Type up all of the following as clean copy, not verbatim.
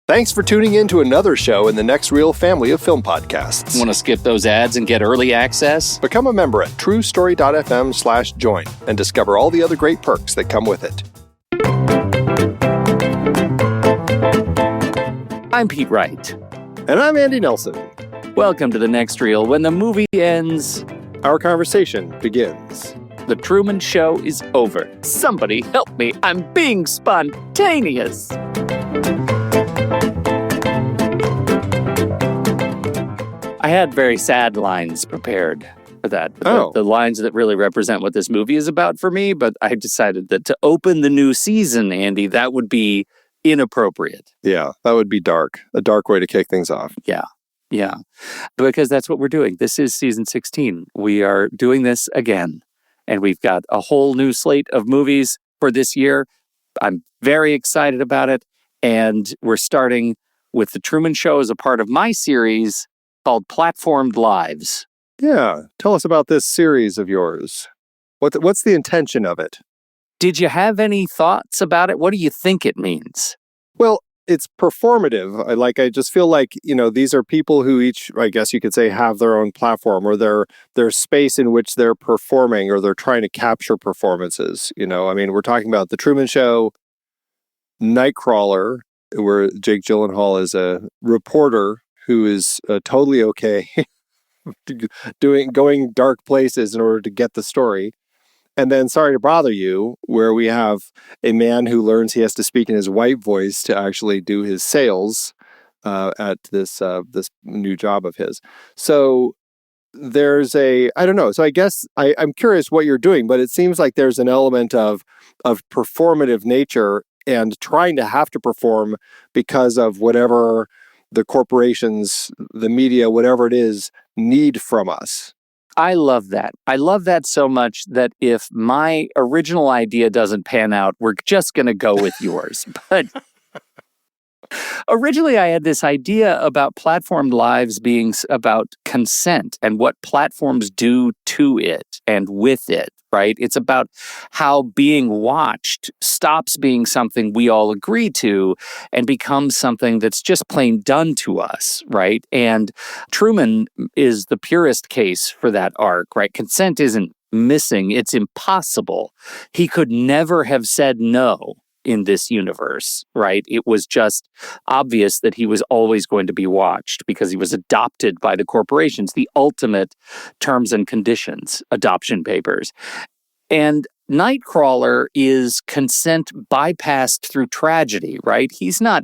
Thanks for tuning in to another show in the Next Reel family of film podcasts. Want to skip those ads and get early access? Become a member at truestory.fm/join and discover all the other great perks that come with it. I'm Pete Wright. And I'm Andy Nelson. Welcome to the Next Reel. When the movie ends, our conversation begins. The Truman Show is over. Somebody help me. I'm being spontaneous. I had very sad lines prepared for that. The lines that really represent what this movie is about for me, but I decided that to open the new season, Andy, that would be inappropriate. Yeah, that would be dark. A dark way to kick things off. Yeah. Because that's what we're doing. This is season 16. We are doing this again. And we've got a whole new slate of movies for this year. I'm very excited about it. And we're starting with The Truman Show as a part of my series called Platformed Lives. Yeah. Tell us about this series of yours. What's the intention of it? Did you have any thoughts about it? What do you think it means? Well, it's performative. I just feel like, these are people who each, I guess you could say, have their own platform or their space in which they're performing or they're trying to capture performances. We're talking about The Truman Show, Nightcrawler, where Jake Gyllenhaal is a reporter who is totally okay going dark places in order to get the story. And then Sorry to Bother You, where we have a man who learns he has to speak in his white voice to actually do his sales at this new job of his. So there's I don't know. So I guess I'm curious what you're doing, but it seems like there's an element of performative nature and trying to have to perform because of whatever the corporations, the media, whatever it is, need from us. I love that. I love that so much that if my original idea doesn't pan out, we're just going to go with yours. But originally, I had this idea about platformed lives being about consent and what platforms do to it and with it, right? It's about how being watched stops being something we all agree to and becomes something that's just plain done to us, right? And Truman is the purest case for that arc, right? Consent isn't missing, it's impossible. He could never have said no in this universe, right? It was just obvious that he was always going to be watched because he was adopted by the corporations, the ultimate terms and conditions, adoption papers. And Nightcrawler is consent bypassed through tragedy, right? He's not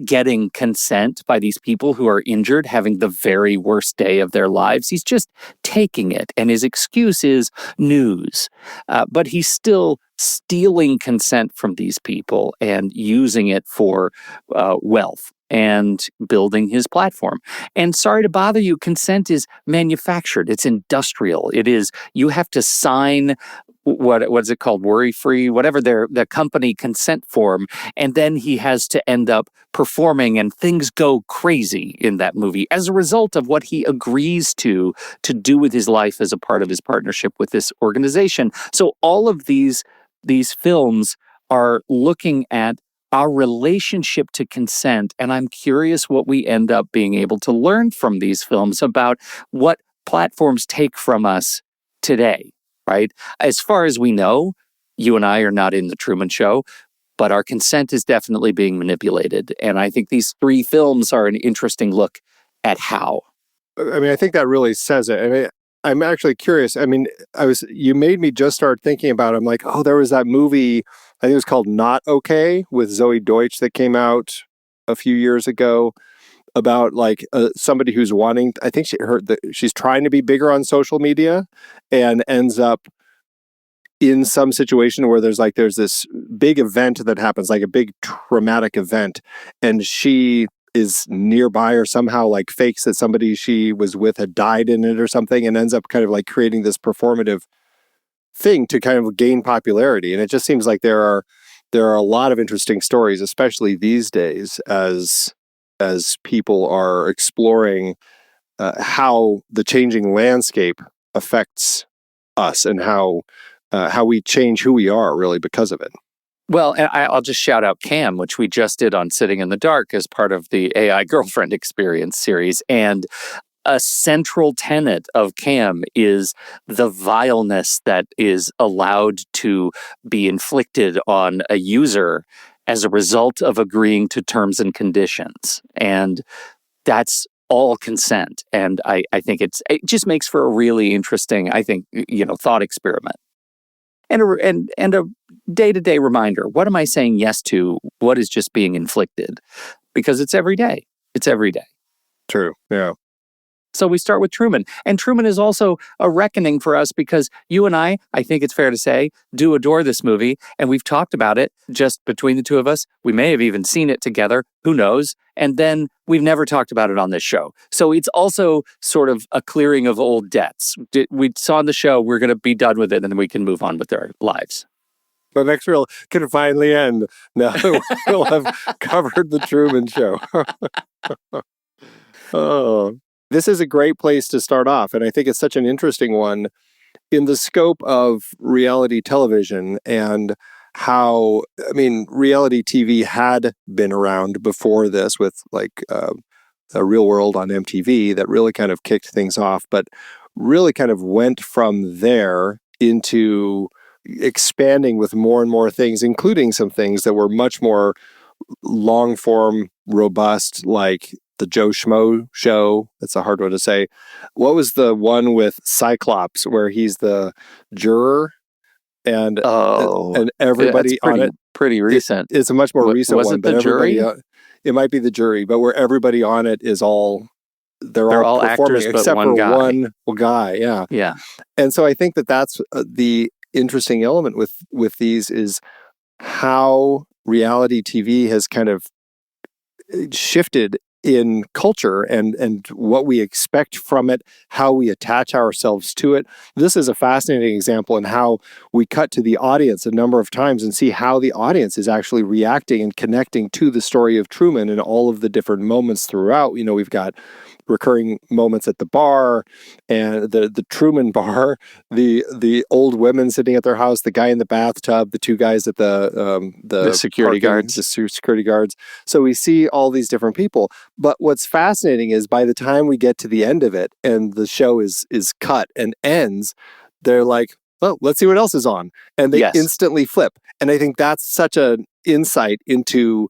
getting consent by these people who are injured, having the very worst day of their lives. He's just taking it, and his excuse is news. But he's still stealing consent from these people and using it for wealth and building his platform. And Sorry to Bother You, consent is manufactured. It's industrial. It is, you have to sign what is it called? Worry-free, whatever the company consent form. And then he has to end up performing and things go crazy in that movie as a result of what he agrees to do with his life as a part of his partnership with this organization. So all of these films are looking at our relationship to consent. And I'm curious what we end up being able to learn from these films about what platforms take from us today. Right? As far as we know, you and I are not in The Truman Show, but our consent is definitely being manipulated. And I think these three films are an interesting look at how. I think that really says it. I'm actually curious. You made me just start thinking about it. I'm like, there was that movie, I think it was called Not Okay with Zoe Deutsch that came out a few years ago about somebody who's wanting, I think she's trying to be bigger on social media and ends up in some situation where there's this big event that happens, like a big traumatic event, and she is nearby or somehow fakes that somebody she was with had died in it or something, and ends up kind of creating this performative thing to kind of gain popularity. And it just seems like there are a lot of interesting stories, especially these days, as people are exploring how the changing landscape affects us and how we change who we are really because of it. Well, and I'll just shout out Cam, which we just did on Sitting in the Dark as part of the AI Girlfriend Experience series. And a central tenet of Cam is the vileness that is allowed to be inflicted on a user as a result of agreeing to terms and conditions. And that's all consent. And I think it just makes for a really interesting, I think, thought experiment. And a day-to-day reminder. What am I saying yes to? What is just being inflicted? Because it's every day. It's every day. True. Yeah. So we start with Truman. And Truman is also a reckoning for us because you and I think it's fair to say, do adore this movie. And we've talked about it just between the two of us. We may have even seen it together. Who knows? And then we've never talked about it on this show. So it's also sort of a clearing of old debts. We saw on the show, we're going to be done with it, and then we can move on with our lives. The next reel can finally end. Now we'll have covered the Truman Show. Oh. This is a great place to start off, and I think it's such an interesting one in the scope of reality television and how, reality TV had been around before this with a Real World on MTV that really kind of kicked things off, but really kind of went from there into expanding with more and more things, including some things that were much more long form, robust, like the Joe Schmo show. That's a hard one to say. What was the one with Cyclops where he's the juror and everybody on it? Pretty recent. It's a much more recent one. Was it the jury? It might be the jury, but where everybody on it is they're all performing actors, except but one for guy. one guy. Yeah. Yeah. And so I think that's the interesting element with these is how reality TV has kind of shifted in culture and what we expect from it, how we attach ourselves to it. This is a fascinating example in how we cut to the audience a number of times and see how the audience is actually reacting and connecting to the story of Truman and all of the different moments throughout. We've got recurring moments at the bar and the Truman bar, the old women sitting at their house, the guy in the bathtub, the two guys at the security guards. The security guards. So we see all these different people. But what's fascinating is by the time we get to the end of it and the show is cut and ends, they're like, well, let's see what else is on. And they instantly flip. And I think that's such an insight into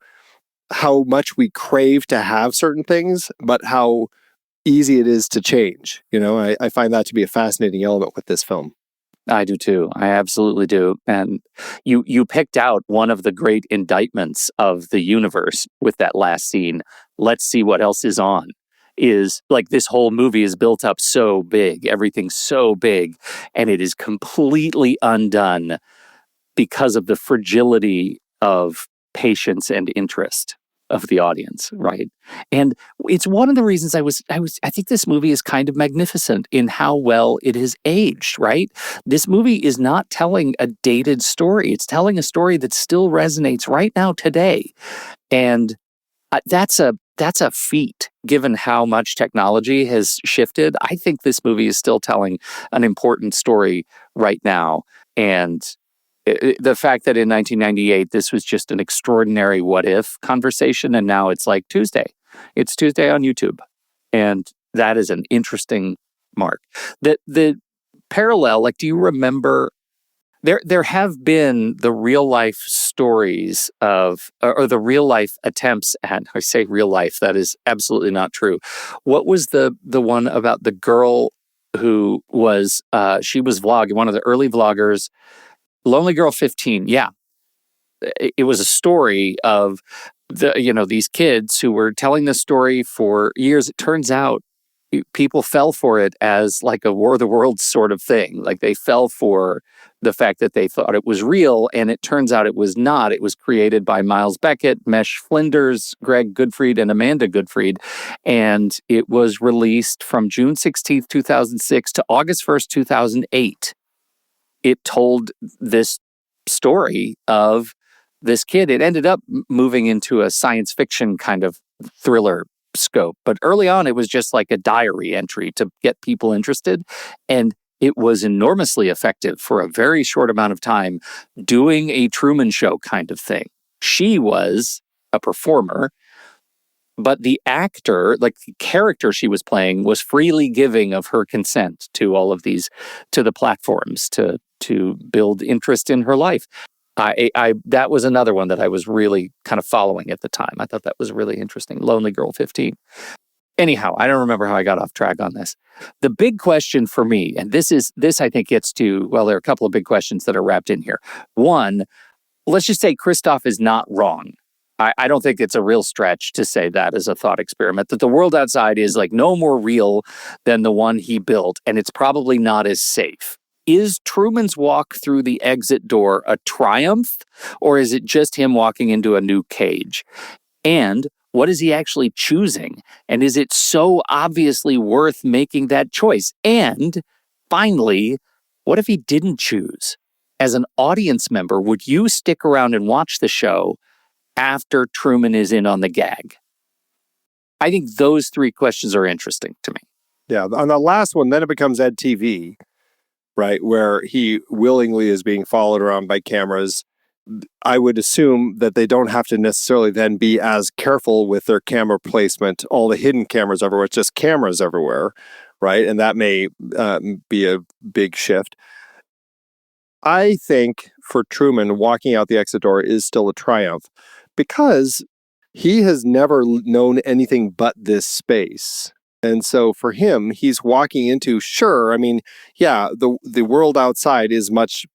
how much we crave to have certain things, but how easy it is to change. I find that to be a fascinating element with this film. I do too. I absolutely do. And you picked out one of the great indictments of the universe with that last scene. Let's see what else is on. Is like this whole movie is built up so big, everything's so big, and it is completely undone because of the fragility of patience and interest of the audience, right? And it's one of the reasons I think this movie is kind of magnificent in how well it has aged, right? This movie is not telling a dated story. It's telling a story that still resonates right now today. And that's a feat given how much technology has shifted. I think this movie is still telling an important story right now. And the fact that in 1998, this was just an extraordinary what if conversation, and now it's like Tuesday. It's Tuesday on YouTube. And that is an interesting mark. The parallel, do you remember, there have been the real life stories of, or the real life attempts at, I say real life, that is absolutely not true. What was the one about the girl who was, she was vlogging, one of the early vloggers, Lonely Girl 15, yeah. It was a story of these kids who were telling this story for years. It turns out people fell for it as like a War of the Worlds sort of thing. Like they fell for the fact that they thought it was real, and it turns out it was not. It was created by Miles Beckett, Mesh Flinders, Greg Goodfried, and Amanda Goodfried, and it was released from June 16th, 2006 to August 1st, 2008. It told this story of this kid. It ended up moving into a science fiction kind of thriller scope. But early on, it was just like a diary entry to get people interested. And it was enormously effective for a very short amount of time, doing a Truman Show kind of thing. She was a performer, but the actor, like the character she was playing, was freely giving of her consent to all of these, to the platforms to build interest in her life. That was another one that I was really kind of following at the time. I thought that was really interesting. Lonely Girl 15. Anyhow, I don't remember how I got off track on this. The big question for me, and this I think gets to, well, there are a couple of big questions that are wrapped in here. One, let's just say Christoph is not wrong. I don't think it's a real stretch to say that as a thought experiment, that the world outside is like no more real than the one he built, and it's probably not as safe. Is Truman's walk through the exit door a triumph, or is it just him walking into a new cage? And what is he actually choosing? And is it so obviously worth making that choice? And finally, what if he didn't choose? As an audience member, would you stick around and watch the show after Truman is in on the gag? I think those three questions are interesting to me. Yeah, on the last one, then it becomes Ed TV, right, where he willingly is being followed around by cameras. I would assume that they don't have to necessarily then be as careful with their camera placement, all the hidden cameras everywhere. It's just cameras everywhere, right? And that may be a big shift. I think for Truman, walking out the exit door is still a triumph because he has never known anything but this space. And so for him, he's walking into, sure, I mean, yeah, the world outside is much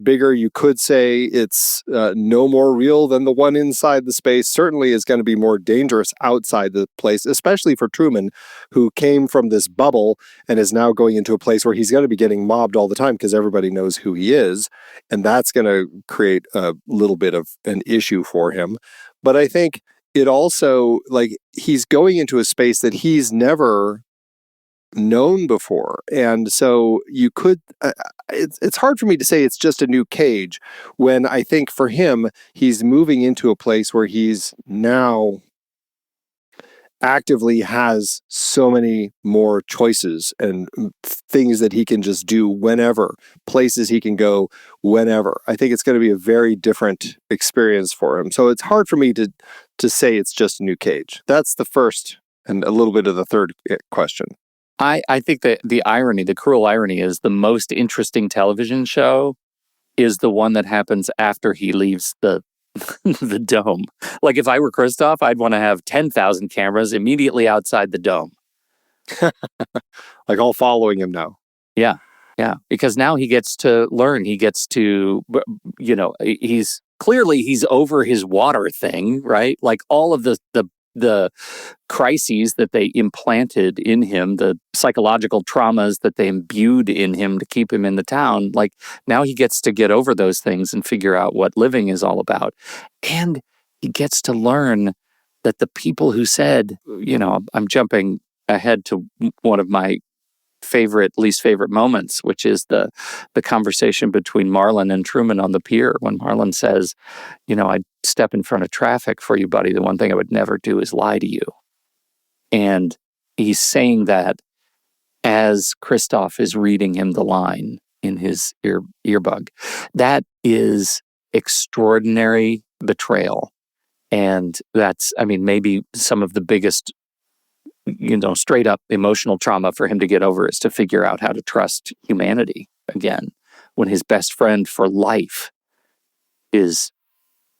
bigger. You could say it's no more real than the one inside the space. Certainly is going to be more dangerous outside the place, especially for Truman, who came from this bubble and is now going into a place where he's going to be getting mobbed all the time because everybody knows who he is. And that's going to create a little bit of an issue for him. But I think it also, like, he's going into a space that he's never known before. And so you could, it's hard for me to say it's just a new cage when I think for him, he's moving into a place where he's now actively has so many more choices and things that he can just do whenever, places he can go whenever. I think it's going to be a very different experience for him. So it's hard for me to say it's just a new cage. That's the first and a little bit of the third question. I think that the irony, the cruel irony, is the most interesting television show is the one that happens after he leaves the the dome. Like if I were Christoph, I'd want to have 10,000 cameras immediately outside the dome. Like all following him now. Yeah, yeah. Because now he gets to learn. He gets to, he's over his water thing, right? Like all of the crises that they implanted in him, the psychological traumas that they imbued in him to keep him in the town, like now he gets to get over those things and figure out what living is all about. And he gets to learn that the people who said, I'm jumping ahead to one of my least favorite moments, which is the conversation between Marlon and Truman on the pier when Marlon says, I'd step in front of traffic for you, buddy. The one thing I would never do is lie to you. And he's saying that as Christoph is reading him the line in his earbud. That is extraordinary betrayal. And that's, maybe some of the biggest straight up emotional trauma for him to get over is to figure out how to trust humanity again when his best friend for life is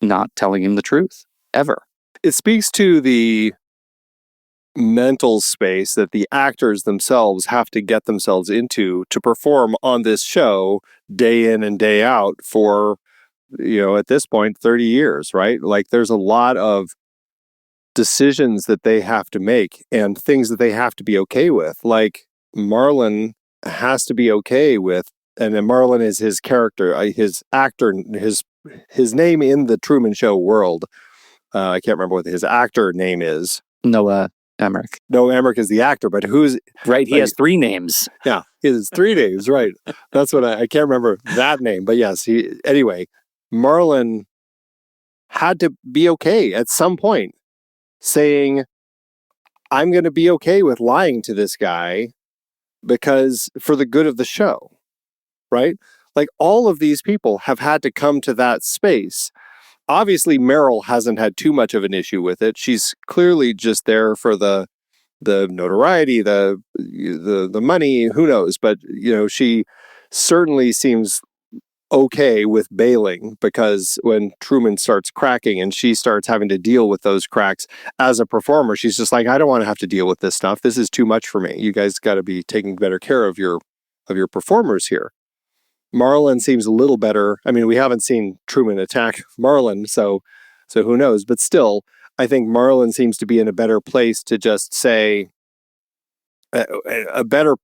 not telling him the truth ever. It speaks to the mental space that the actors themselves have to get themselves into to perform on this show day in and day out for, at this point, 30 years, right? Like there's a lot of decisions that they have to make and things that they have to be okay with. Like Marlon has to be okay with, and then Marlon is his character, his actor, his name in the Truman Show world. I can't remember what his actor name is. Noah Emmerich. Noah Emmerich is the actor, but who's... Right, he has 3 names. Yeah, he has 3 names, right. That's what I can't remember that name, but yes, anyway, Marlon had to be okay at some point saying, I'm going to be okay with lying to this guy because for the good of the show, right? Like all of these people have had to come to that space. Obviously, Meryl hasn't had too much of an issue with it. She's clearly just there for the notoriety, the money, who knows? But she certainly seems okay with bailing, because when Truman starts cracking and she starts having to deal with those cracks as a performer, she's just like, I don't want to have to deal with this stuff. This is too much for me. You guys got to be taking better care of your performers here. Marlon seems a little better. I mean, we haven't seen Truman attack Marlon, so who knows? But still, I think Marlon seems to be in a better place to just say a better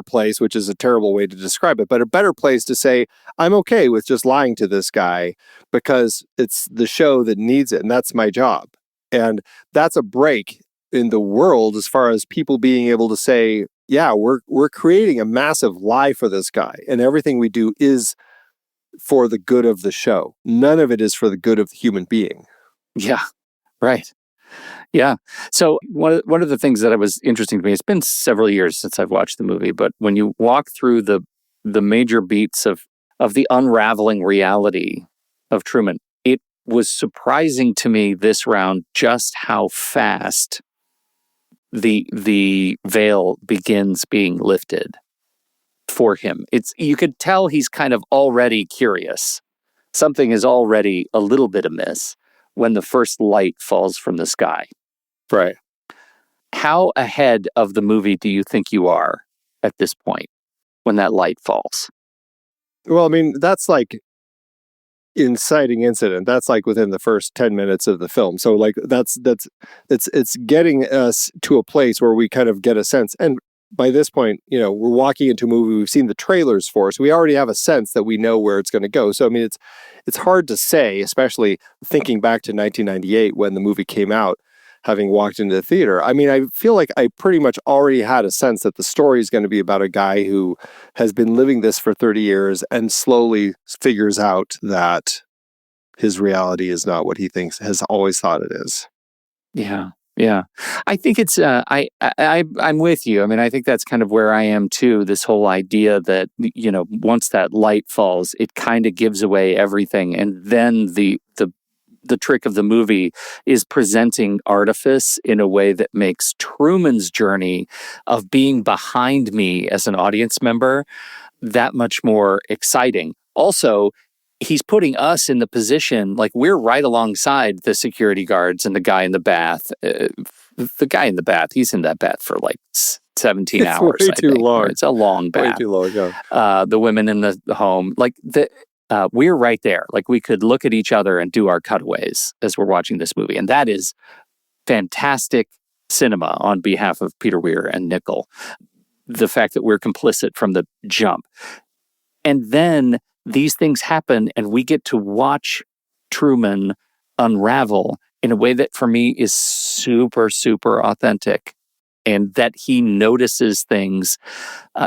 place, which is a terrible way to describe it, but a better place to say, I'm okay with just lying to this guy because it's the show that needs it, and that's my job. And that's a break in the world as far as people being able to say, yeah, we're creating a massive lie for this guy, and everything we do is for the good of the show. None of it is for the good of the human being. Yeah, right. Yeah. So one of the things that was interesting to me, it's been several years since I've watched the movie, but when you walk through the major beats of the unraveling reality of Truman, it was surprising to me this round just how fast the veil begins being lifted for him. You could tell he's kind of already curious. Something is already a little bit amiss when the first light falls from the sky. Right. How ahead of the movie do you think you are at this point when that light falls? Well, I mean, that's like inciting incident. That's like within the first 10 minutes of the film. So like it's getting us to a place where we kind of get a sense. And by this point, we're walking into a movie we've seen the trailers for, so we already have a sense that we know where it's going to go. So I mean, it's hard to say, especially thinking back to 1998 when the movie came out, having walked into the theater. I mean, I feel like I pretty much already had a sense that the story is going to be about a guy who has been living this for 30 years and slowly figures out that his reality is not what he has always thought it is. Yeah. Yeah. I think it's, I'm with you. I mean, I think that's kind of where I am too. This whole idea that, once that light falls, it kind of gives away everything. And then the trick of the movie is presenting artifice in a way that makes Truman's journey of being behind me as an audience member that much more exciting. Also, he's putting us in the position, like we're right alongside the security guards and the guy in the bath. The guy in the bath, he's in that bath for like 17 hours. Way too long. It's a long bath. Way too long, yeah. The women in the home, like we're right there. Like we could look at each other and do our cutaways as we're watching this movie. And that is fantastic cinema on behalf of Peter Weir and Nickel. The fact that we're complicit from the jump. And then these things happen and we get to watch Truman unravel in a way that for me is super, super authentic. And that he notices things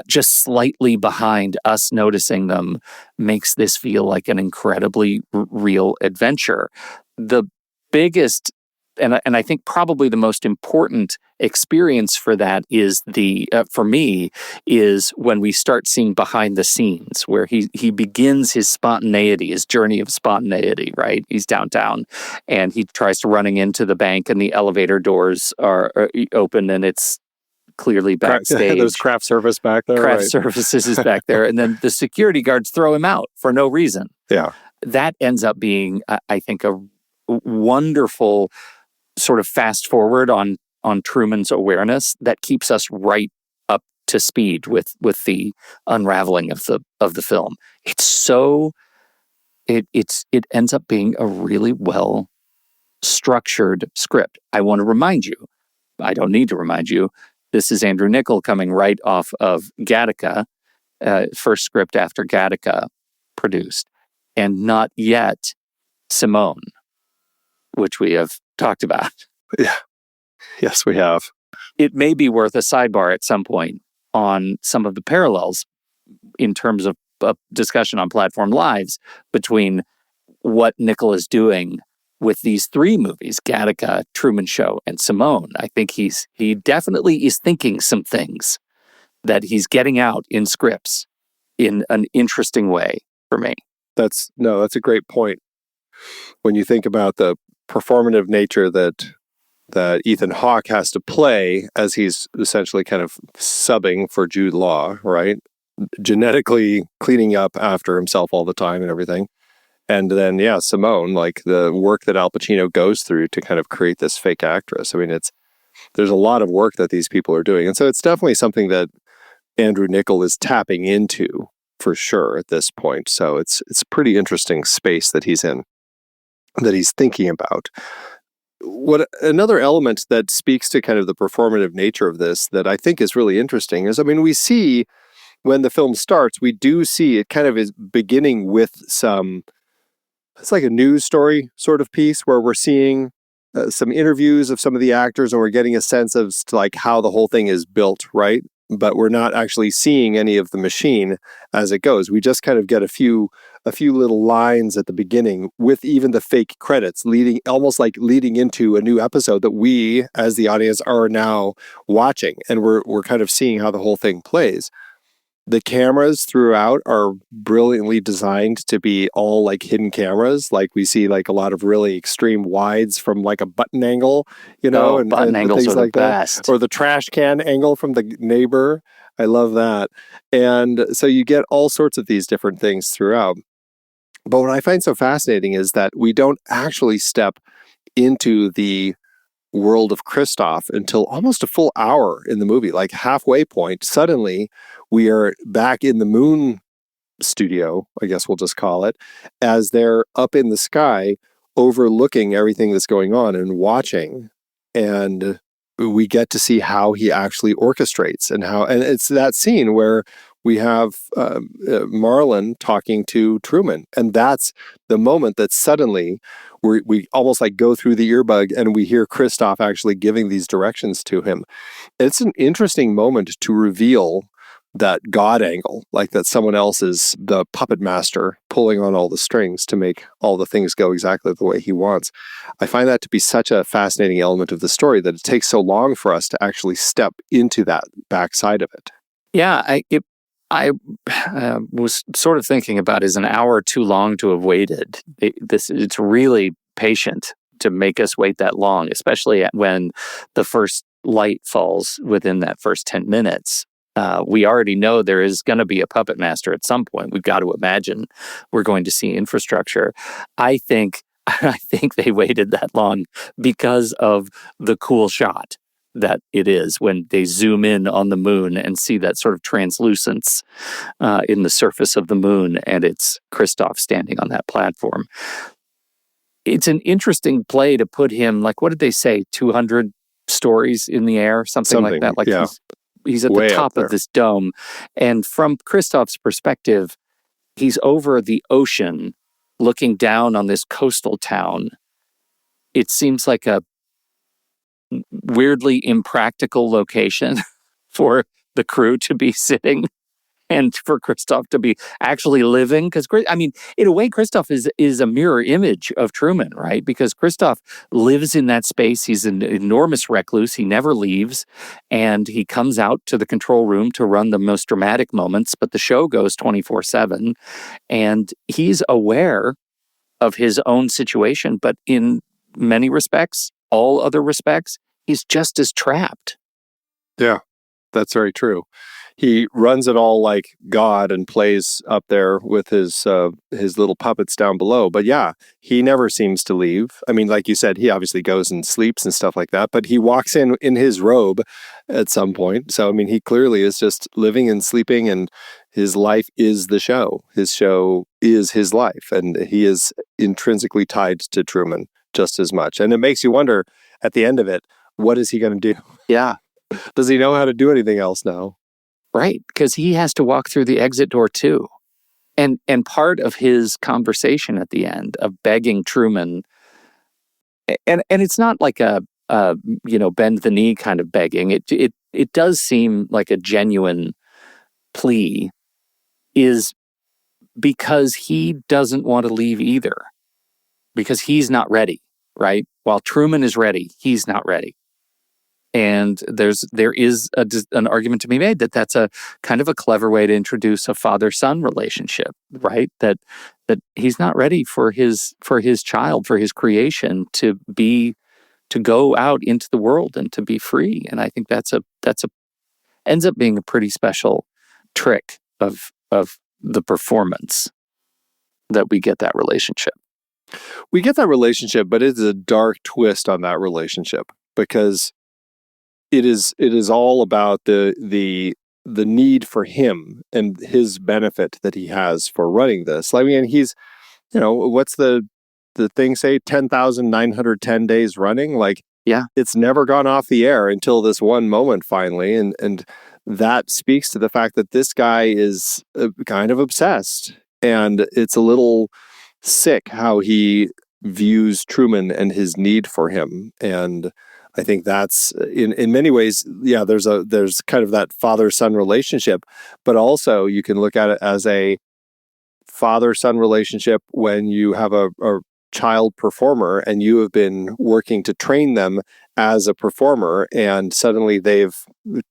just slightly behind us noticing them makes this feel like an incredibly real adventure. The biggest, and I think probably the most important experience for that is for me, is when we start seeing behind the scenes, where he begins his spontaneity, his journey of spontaneity, right? He's downtown and he tries to running into the bank and the elevator doors are open and it's clearly backstage. There's craft service back there. Craft right. services is back there. And then the security guards throw him out for no reason. Yeah. That ends up being, I think, a wonderful sort of fast forward on Truman's awareness that keeps us right up to speed with the unraveling of the film. It's so it ends up being a really well structured script. I want to remind you, I don't need to remind you, this is Andrew Niccol coming right off of Gattaca, first script after Gattaca produced, and not yet Simone, which we have talked about. Yeah. Yes, we have. It may be worth a sidebar at some point on some of the parallels in terms of a discussion on Platform Lives between what Niccol is doing with these three movies, Gattaca, Truman Show, and Simone. I think he definitely is thinking some things that he's getting out in scripts in an interesting way for me. That's a great point. When you think about the performative nature that Ethan Hawke has to play as he's essentially kind of subbing for Jude Law, right? Genetically cleaning up after himself all the time and everything. And then, yeah, Simone, like the work that Al Pacino goes through to kind of create this fake actress. I mean, there's a lot of work that these people are doing. And so it's definitely something that Andrew Niccol is tapping into for sure at this point. So it's a pretty interesting space that he's in, that he's thinking about. What another element that speaks to kind of the performative nature of this that I think is really interesting is, I mean, we see when the film starts, we do see it kind of is beginning with it's like a news story sort of piece where we're seeing some interviews of some of the actors and we're getting a sense of like how the whole thing is built, right? But we're not actually seeing any of the machine as it goes. We just kind of get a few little lines at the beginning with even the fake credits almost like leading into a new episode that we as the audience are now watching, and we're kind of seeing how the whole thing plays. The cameras throughout are brilliantly designed to be all like hidden cameras. Like we see like a lot of really extreme wides from like a button angle, and button angles things are like the that. best. Or the trash can angle from the neighbor. I love that. And so you get all sorts of these different things throughout. But what I find so fascinating is that we don't actually step into the world of Christoph until almost a full hour in the movie, like halfway point. Suddenly, we are back in the moon studio, I guess we'll just call it, as they're up in the sky overlooking everything that's going on and watching. And we get to see how he actually orchestrates and it's that scene where we have Marlon talking to Truman. And that's the moment that suddenly we almost like go through the earbud and we hear Christoph actually giving these directions to him. It's an interesting moment to reveal that God angle, like that someone else is the puppet master pulling on all the strings to make all the things go exactly the way he wants. I find that to be such a fascinating element of the story that it takes so long for us to actually step into that backside of it. Yeah, I was sort of thinking about, is an hour too long to have waited? It's really patient to make us wait that long, especially when the first light falls within that first 10 minutes. We already know there is going to be a puppet master at some point. We've got to imagine we're going to see infrastructure. I think they waited that long because of the cool shot that it is when they zoom in on the moon and see that sort of translucence in the surface of the moon, and it's Christoph standing on that platform. It's an interesting play to put him, like, what did they say, 200 stories in the air, something like that. Like, yeah. He's at Way the top of this dome. And from Christoph's perspective, he's over the ocean looking down on this coastal town. It seems like a weirdly impractical location for the crew to be sitting and for Christoph to be actually living. Because, I mean, in a way, Christoph is a mirror image of Truman, right? Because Christoph lives in that space. He's an enormous recluse. He never leaves. And he comes out to the control room to run the most dramatic moments, but the show goes 24/7. And he's aware of his own situation, but in many respects, all other respects, he's just as trapped. Yeah, that's very true. He runs it all like God and plays up there with his little puppets down below. But yeah, he never seems to leave. I mean, like you said, he obviously goes and sleeps and stuff like that, but he walks in his robe at some point. So, I mean, he clearly is just living and sleeping, and his life is the show. His show is his life, and he is intrinsically tied to Truman just as much. And it makes you wonder at the end of it, what is he going to do? Yeah. Does he know how to do anything else now? Right, because he has to walk through the exit door too. And part of his conversation at the end of begging Truman, and it's not like a bend the knee kind of begging. It does seem like a genuine plea, is because he doesn't want to leave either, because he's not ready, right? While Truman is ready, he's not ready. And there is an argument to be made that that's a kind of a clever way to introduce a father-son relationship, right? That he's not ready for his child, for his creation to go out into the world and to be free. And I think that's ends up being a pretty special trick of the performance, that we get that relationship. We get that relationship, but it's a dark twist on that relationship, because it is all about the need for him and his benefit that he has for running this. I mean, he's, what's the thing say, 10,910 days running? Like, yeah, it's never gone off the air until this one moment finally. And that speaks to the fact that this guy is kind of obsessed. And it's a little sick how he views Truman and his need for him. And I think that's in many ways, yeah, there's kind of that father-son relationship, but also you can look at it as a father-son relationship when you have a child performer and you have been working to train them as a performer, and suddenly they've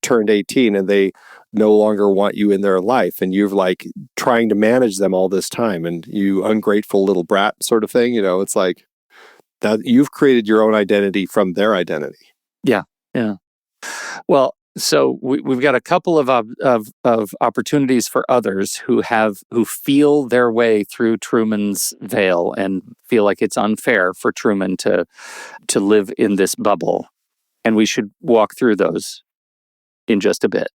turned 18 and they no longer want you in their life, and you're like trying to manage them all this time, and you ungrateful little brat sort of thing. It's like that you've created your own identity from their identity. Yeah. Well, so we've got a couple of opportunities for others who feel their way through Truman's veil and feel like it's unfair for Truman to live in this bubble, and we should walk through those in just a bit.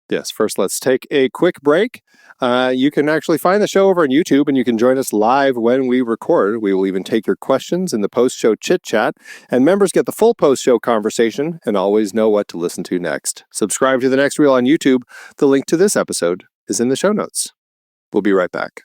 Yes, first let's take a quick break. You can actually find the show over on YouTube, and you can join us live when we record. We will even take your questions in the post-show chit-chat, and members get the full post-show conversation and always know what to listen to next. Subscribe to The Next Reel on YouTube. The link to this episode is in the show notes. We'll be right back.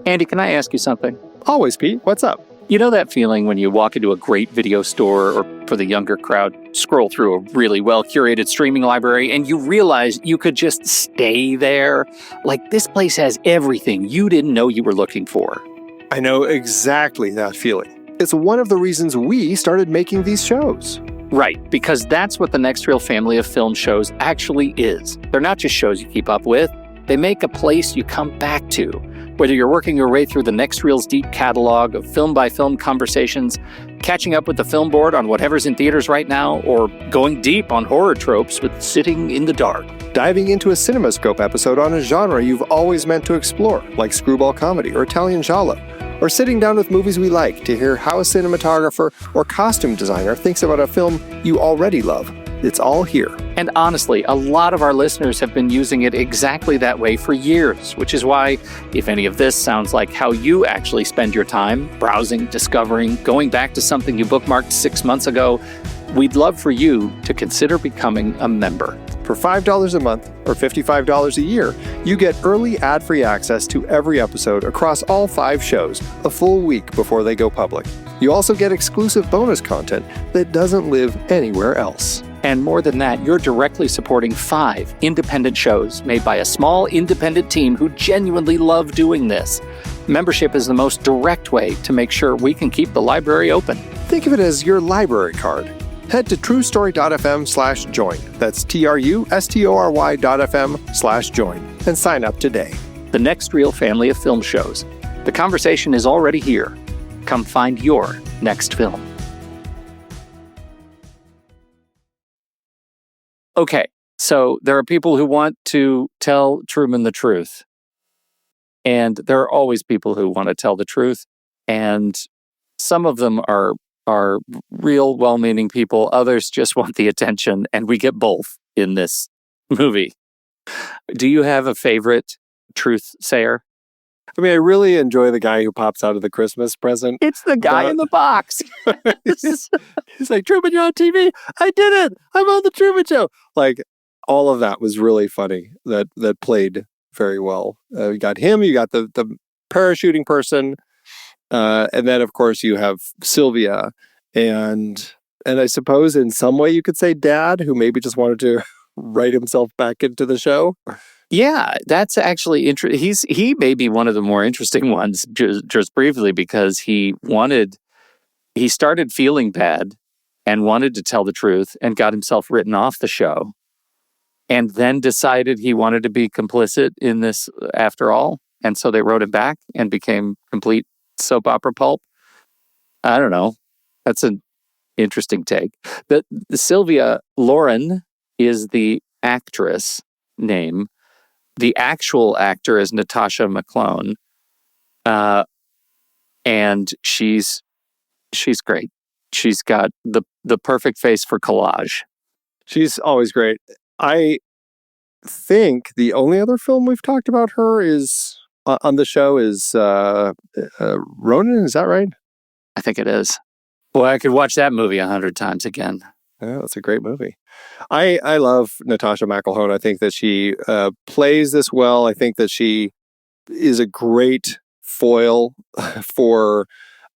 Andy, can I ask you something? Always, Pete. What's up? You know that feeling when you walk into a great video store, or for the younger crowd, scroll through a really well-curated streaming library, and you realize you could just stay there? Like, this place has everything you didn't know you were looking for. I know exactly that feeling. It's one of the reasons we started making these shows. Right, because that's what the Next Reel family of film shows actually is. They're not just shows you keep up with. They make a place you come back to. Whether you're working your way through the Next Reel's deep catalog of film-by-film conversations, catching up with the film board on whatever's in theaters right now, or going deep on horror tropes with Sitting in the Dark. Diving into a CinemaScope episode on a genre you've always meant to explore, like screwball comedy or Italian giallo. Or sitting down with movies we like to hear how a cinematographer or costume designer thinks about a film you already love. It's all here. And honestly, a lot of our listeners have been using it exactly that way for years, which is why, if any of this sounds like how you actually spend your time, browsing, discovering, going back to something you bookmarked 6 months ago, we'd love for you to consider becoming a member. For $5 a month or $55 a year, you get early ad-free access to every episode across all 5 shows a full week before they go public. You also get exclusive bonus content that doesn't live anywhere else. And more than that, you're directly supporting 5 independent shows made by a small independent team who genuinely love doing this. Membership is the most direct way to make sure we can keep the library open. Think of it as your library card. Head to truestory.fm/join. That's truestory.fm/join and sign up today. The Next Reel family of film shows. The conversation is already here. Come find your next film. Okay, so there are people who want to tell Truman the truth. And there are always people who want to tell the truth. And some of them are real well-meaning people. Others just want the attention, and we get both in this movie. Do you have a favorite truth sayer? I mean, I really enjoy the guy who pops out of the Christmas present. It's the guy in the box. He's like, Truman, you're on TV. I did it. I'm on the Truman Show. Like, all of that was really funny. That played very well. You got him. You got the parachuting person. And then, of course, you have Sylvia. And I suppose in some way you could say Dad, who maybe just wanted to write himself back into the show. Yeah, that's actually interesting. He may be one of the more interesting ones, just briefly, because he wanted he started feeling bad and wanted to tell the truth and got himself written off the show, and then decided he wanted to be complicit in this after all. And so they wrote it back and became complete soap opera pulp. I don't know. That's an interesting take. The Sylvia Loren is the actress name. The actual actor is Natasha McClone. And she's great. She's got the perfect face for collage. She's always great. I think the only other film we've talked about her is on the show is Ronin. Is that right? I think it is. Boy, I could watch that movie 100 times again. Yeah, that's a great movie. I love Natasha McElhone. I think that she plays this well. I think that she is a great foil for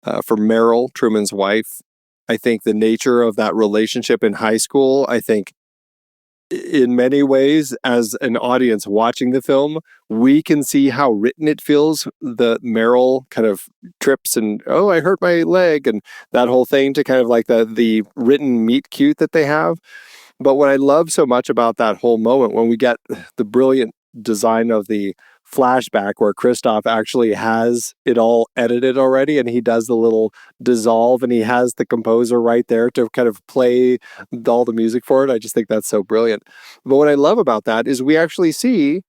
Meryl, Truman's wife. I think the nature of that relationship in high school, I think in many ways, as an audience watching the film, we can see how written it feels. The Meryl kind of trips and, oh, I hurt my leg, and that whole thing, to kind of like the written meet cute that they have. But what I love so much about that whole moment, when we get the brilliant design of the flashback where Christoph actually has it all edited already, and he does the little dissolve, and he has the composer right there to kind of play all the music for it. I just think that's so brilliant. But what I love about that is we actually see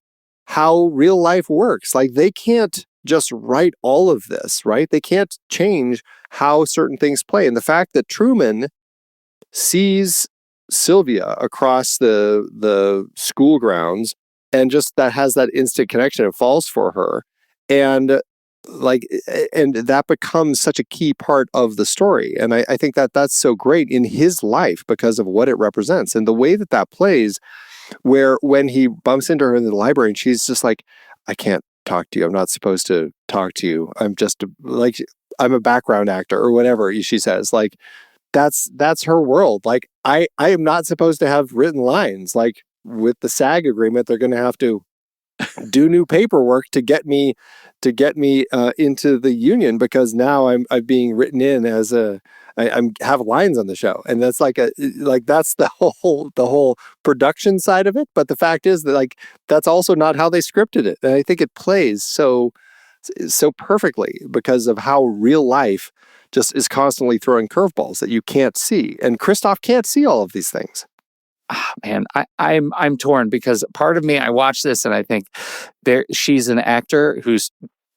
how real life works. Like, they can't just write all of this, right? They can't change how certain things play. And the fact that Truman sees Sylvia across the school grounds, and just that has that instant connection and falls for her, and that becomes such a key part of the story. And I think that that's so great in his life because of what it represents and the way that that plays, where when he bumps into her in the library and she's just like, I can't talk to you, I'm not supposed to talk to you, I'm just I'm a background actor, or whatever she says. Like, that's her world. Like, I am not supposed to have written lines. Like, with the SAG agreement, they're going to have to do new paperwork to get me into the union, because now I'm being written in as I have lines on the show, and that's that's the whole production side of it. But the fact is that that's also not how they scripted it, and I think it plays so perfectly because of how real life just is constantly throwing curveballs that you can't see, and Christoph can't see all of these things. Man, I'm torn, because part of me, I watch this and I think she's an actor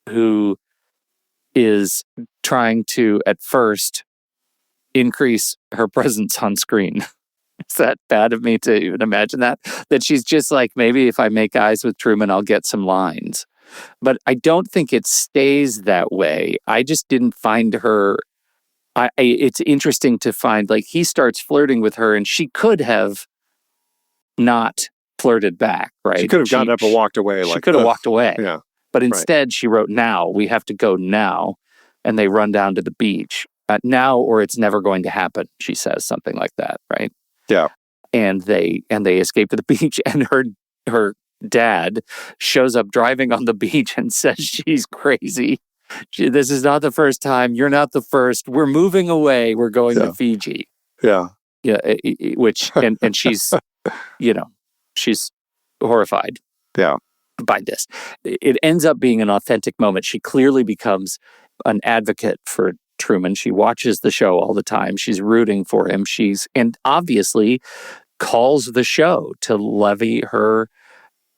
who is trying to at first increase her presence on screen. Is that bad of me to even imagine that she's just like, maybe if I make eyes with Truman, I'll get some lines. But I don't think it stays that way. I just didn't find her. It's interesting to find, like, he starts flirting with her and she could have not flirted back, right? She could have gotten up and walked away. She could have walked away. Yeah. But instead, she wrote, now, we have to go now. And they run down to the beach. Now, or it's never going to happen, she says, something like that, right? Yeah. And they escape to the beach, and her dad shows up driving on the beach and says she's crazy. This is not the first time. You're not the first. We're moving away. We're going to Fiji. Yeah. Yeah. Which, and she's, she's horrified. Yeah. By this. It ends up being an authentic moment. She clearly becomes an advocate for Truman. She watches the show all the time. She's rooting for him. And obviously calls the show to levy her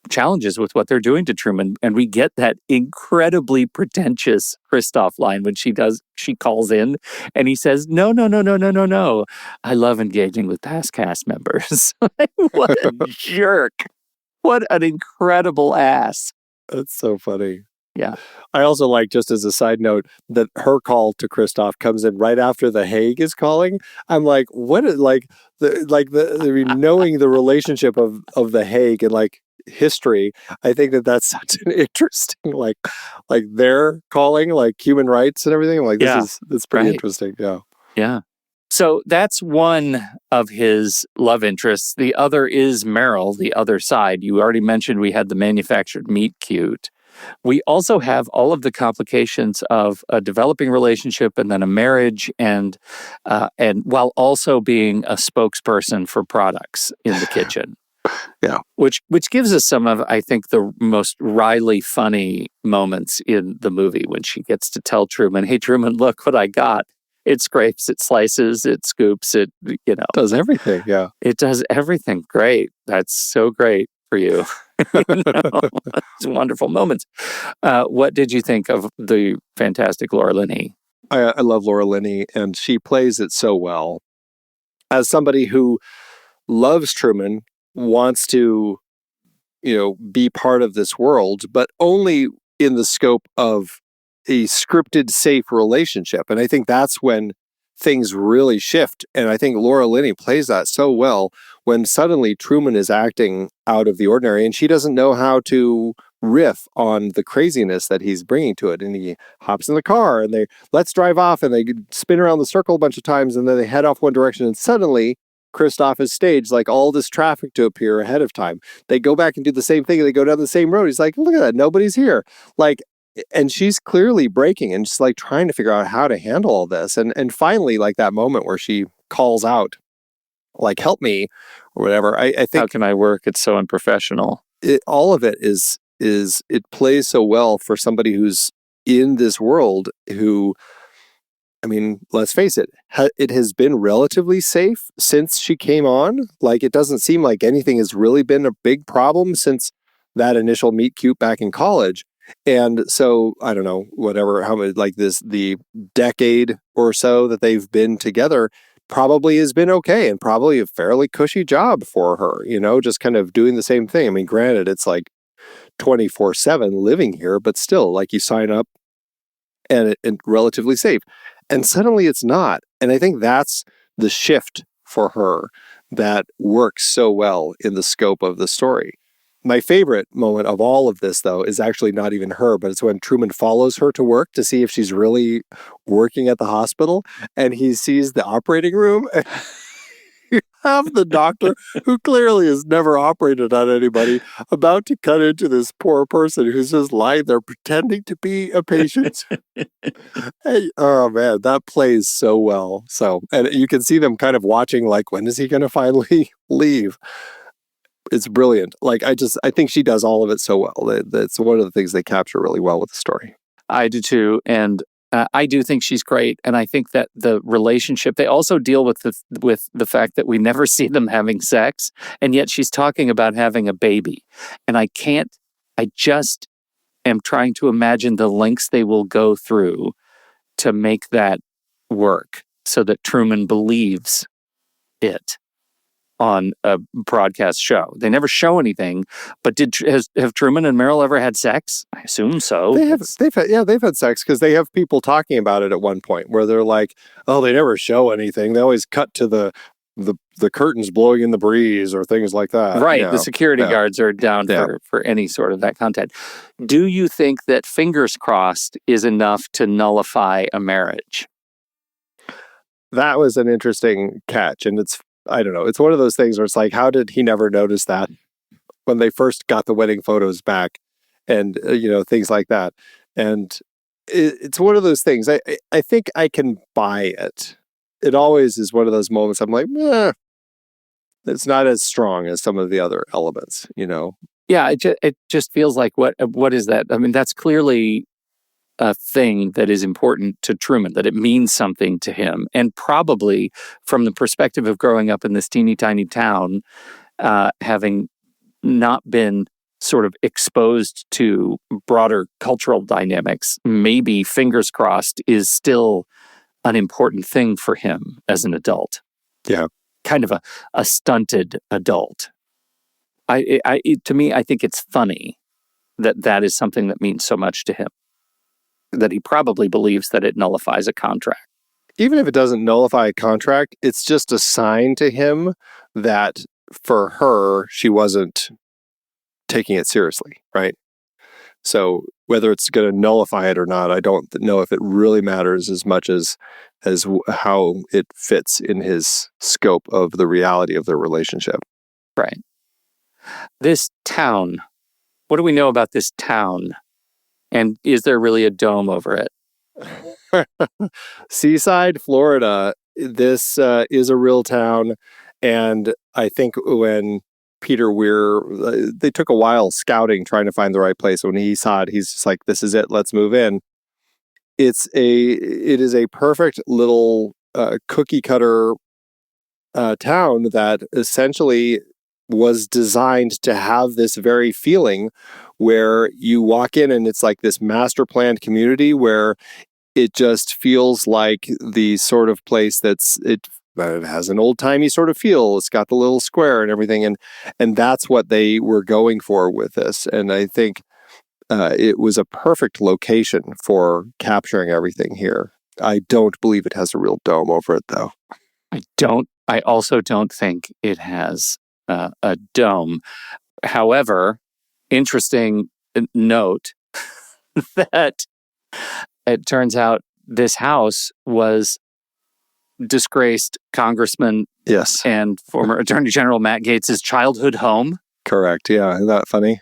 challenges with what they're doing to Truman. And we get that incredibly pretentious Christoph line when she calls in and he says, no. I love engaging with past cast members. What a jerk. What an incredible ass. That's so funny. Yeah. I also like, just as a side note, that her call to Christoph comes in right after the Hague is calling. I'm like, what is knowing the relationship of the Hague and history. I think that's such an interesting, they're calling human rights and everything. I'm like, that's pretty interesting. Yeah. Yeah. So that's one of his love interests. The other is Meryl, the other side. You already mentioned we had the manufactured meet cute. We also have all of the complications of a developing relationship and then a marriage, and while also being a spokesperson for products in the kitchen. Yeah. Which gives us some of, I think, the most wryly funny moments in the movie when she gets to tell Truman, "Hey, Truman, look what I got. It scrapes, it slices, it scoops, it, Does everything. Yeah. it does everything. Great. That's so great for you." It's wonderful moments. What did you think of the fantastic Laura Linney? I love Laura Linney, and she plays it so well. As somebody who loves Truman, wants to, be part of this world, but only in the scope of a scripted, safe relationship. And I think that's when things really shift. And I think Laura Linney plays that so well when suddenly Truman is acting out of the ordinary and she doesn't know how to riff on the craziness that he's bringing to it. And he hops in the car and let's drive off, and they spin around the circle a bunch of times, and then they head off one direction, and suddenly Christoph has staged like all this traffic to appear ahead of time. They go back and do the same thing, and they go down the same road. He's like, look at that, nobody's here. Like, and she's clearly breaking and just like trying to figure out how to handle all this. And finally, like that moment where she calls out, like, help me, or whatever. I think, how can I work? It's so unprofessional. All of it is it plays so well for somebody who's in this world who, I mean, let's face it, it has been relatively safe since she came on. Like, it doesn't seem like anything has really been a big problem since that initial meet cute back in college. And so, I don't know, whatever, how many, like the decade or so that they've been together probably has been okay, and probably a fairly cushy job for her, just kind of doing the same thing. I mean, granted, it's like 24/7 living here, but still, like, you sign up and it's relatively safe. And suddenly it's not. And I think that's the shift for her that works so well in the scope of the story. My favorite moment of all of this, though, is actually not even her, but it's when Truman follows her to work to see if she's really working at the hospital, and he sees the operating room. And you have the doctor, who clearly has never operated on anybody, about to cut into this poor person who's just lying there pretending to be a patient. Hey, oh man, that plays so well. So, and you can see them kind of watching, like, when is he going to finally leave? It's brilliant. Like, I think she does all of it so well. That's one of the things they capture really well with the story. I do too. And I do think she's great. And I think that the relationship, they also deal with the fact that we never see them having sex. And yet she's talking about having a baby. And I just am trying to imagine the lengths they will go through to make that work so that Truman believes it on a broadcast show. They never show anything, but have Truman and Meryl ever had sex? I assume so. They've had sex, because they have people talking about it at one point where they're like, oh, they never show anything. They always cut to the curtains blowing in the breeze or things like that. Right. The security guards are down for any sort of that content. Do you think that fingers crossed is enough to nullify a marriage? That was an interesting catch. And I don't know, it's one of those things where it's like, how did he never notice that when they first got the wedding photos back, and, things like that. And it's one of those things. I think I can buy it. It always is one of those moments I'm like, it's not as strong as some of the other elements, Yeah, it just feels like, what is that? I mean, that's clearly a thing that is important to Truman, that it means something to him. And probably from the perspective of growing up in this teeny tiny town, having not been sort of exposed to broader cultural dynamics, maybe fingers crossed is still an important thing for him as an adult. Yeah. Kind of a stunted adult. To me, I think it's funny that is something that means so much to him, that he probably believes that it nullifies a contract. Even if it doesn't nullify a contract, it's just a sign to him that for her, she wasn't taking it seriously, right? So whether it's going to nullify it or not, I don't know if it really matters as much as how it fits in his scope of the reality of their relationship. Right. This town, what do we know about this town? And is there really a dome over it? Seaside, Florida. This is a real town, and I think when Peter Weir, they took a while scouting, trying to find the right place. When he saw it, he's just like, "This is it. Let's move in." It is a perfect little cookie cutter town that essentially was designed to have this very feeling where you walk in and it's like this master planned community where it just feels like the sort of place it has an old timey sort of feel. It's got the little square and everything, and that's what they were going for with this. And I think it was a perfect location for capturing everything here. I don't believe it has a real dome over it, though. I also don't think it has a dome. However, interesting note that it turns out this house was disgraced Congressman Yes, and former Attorney General Matt Gaetz' childhood home. correct. Yeah, isn't that funny?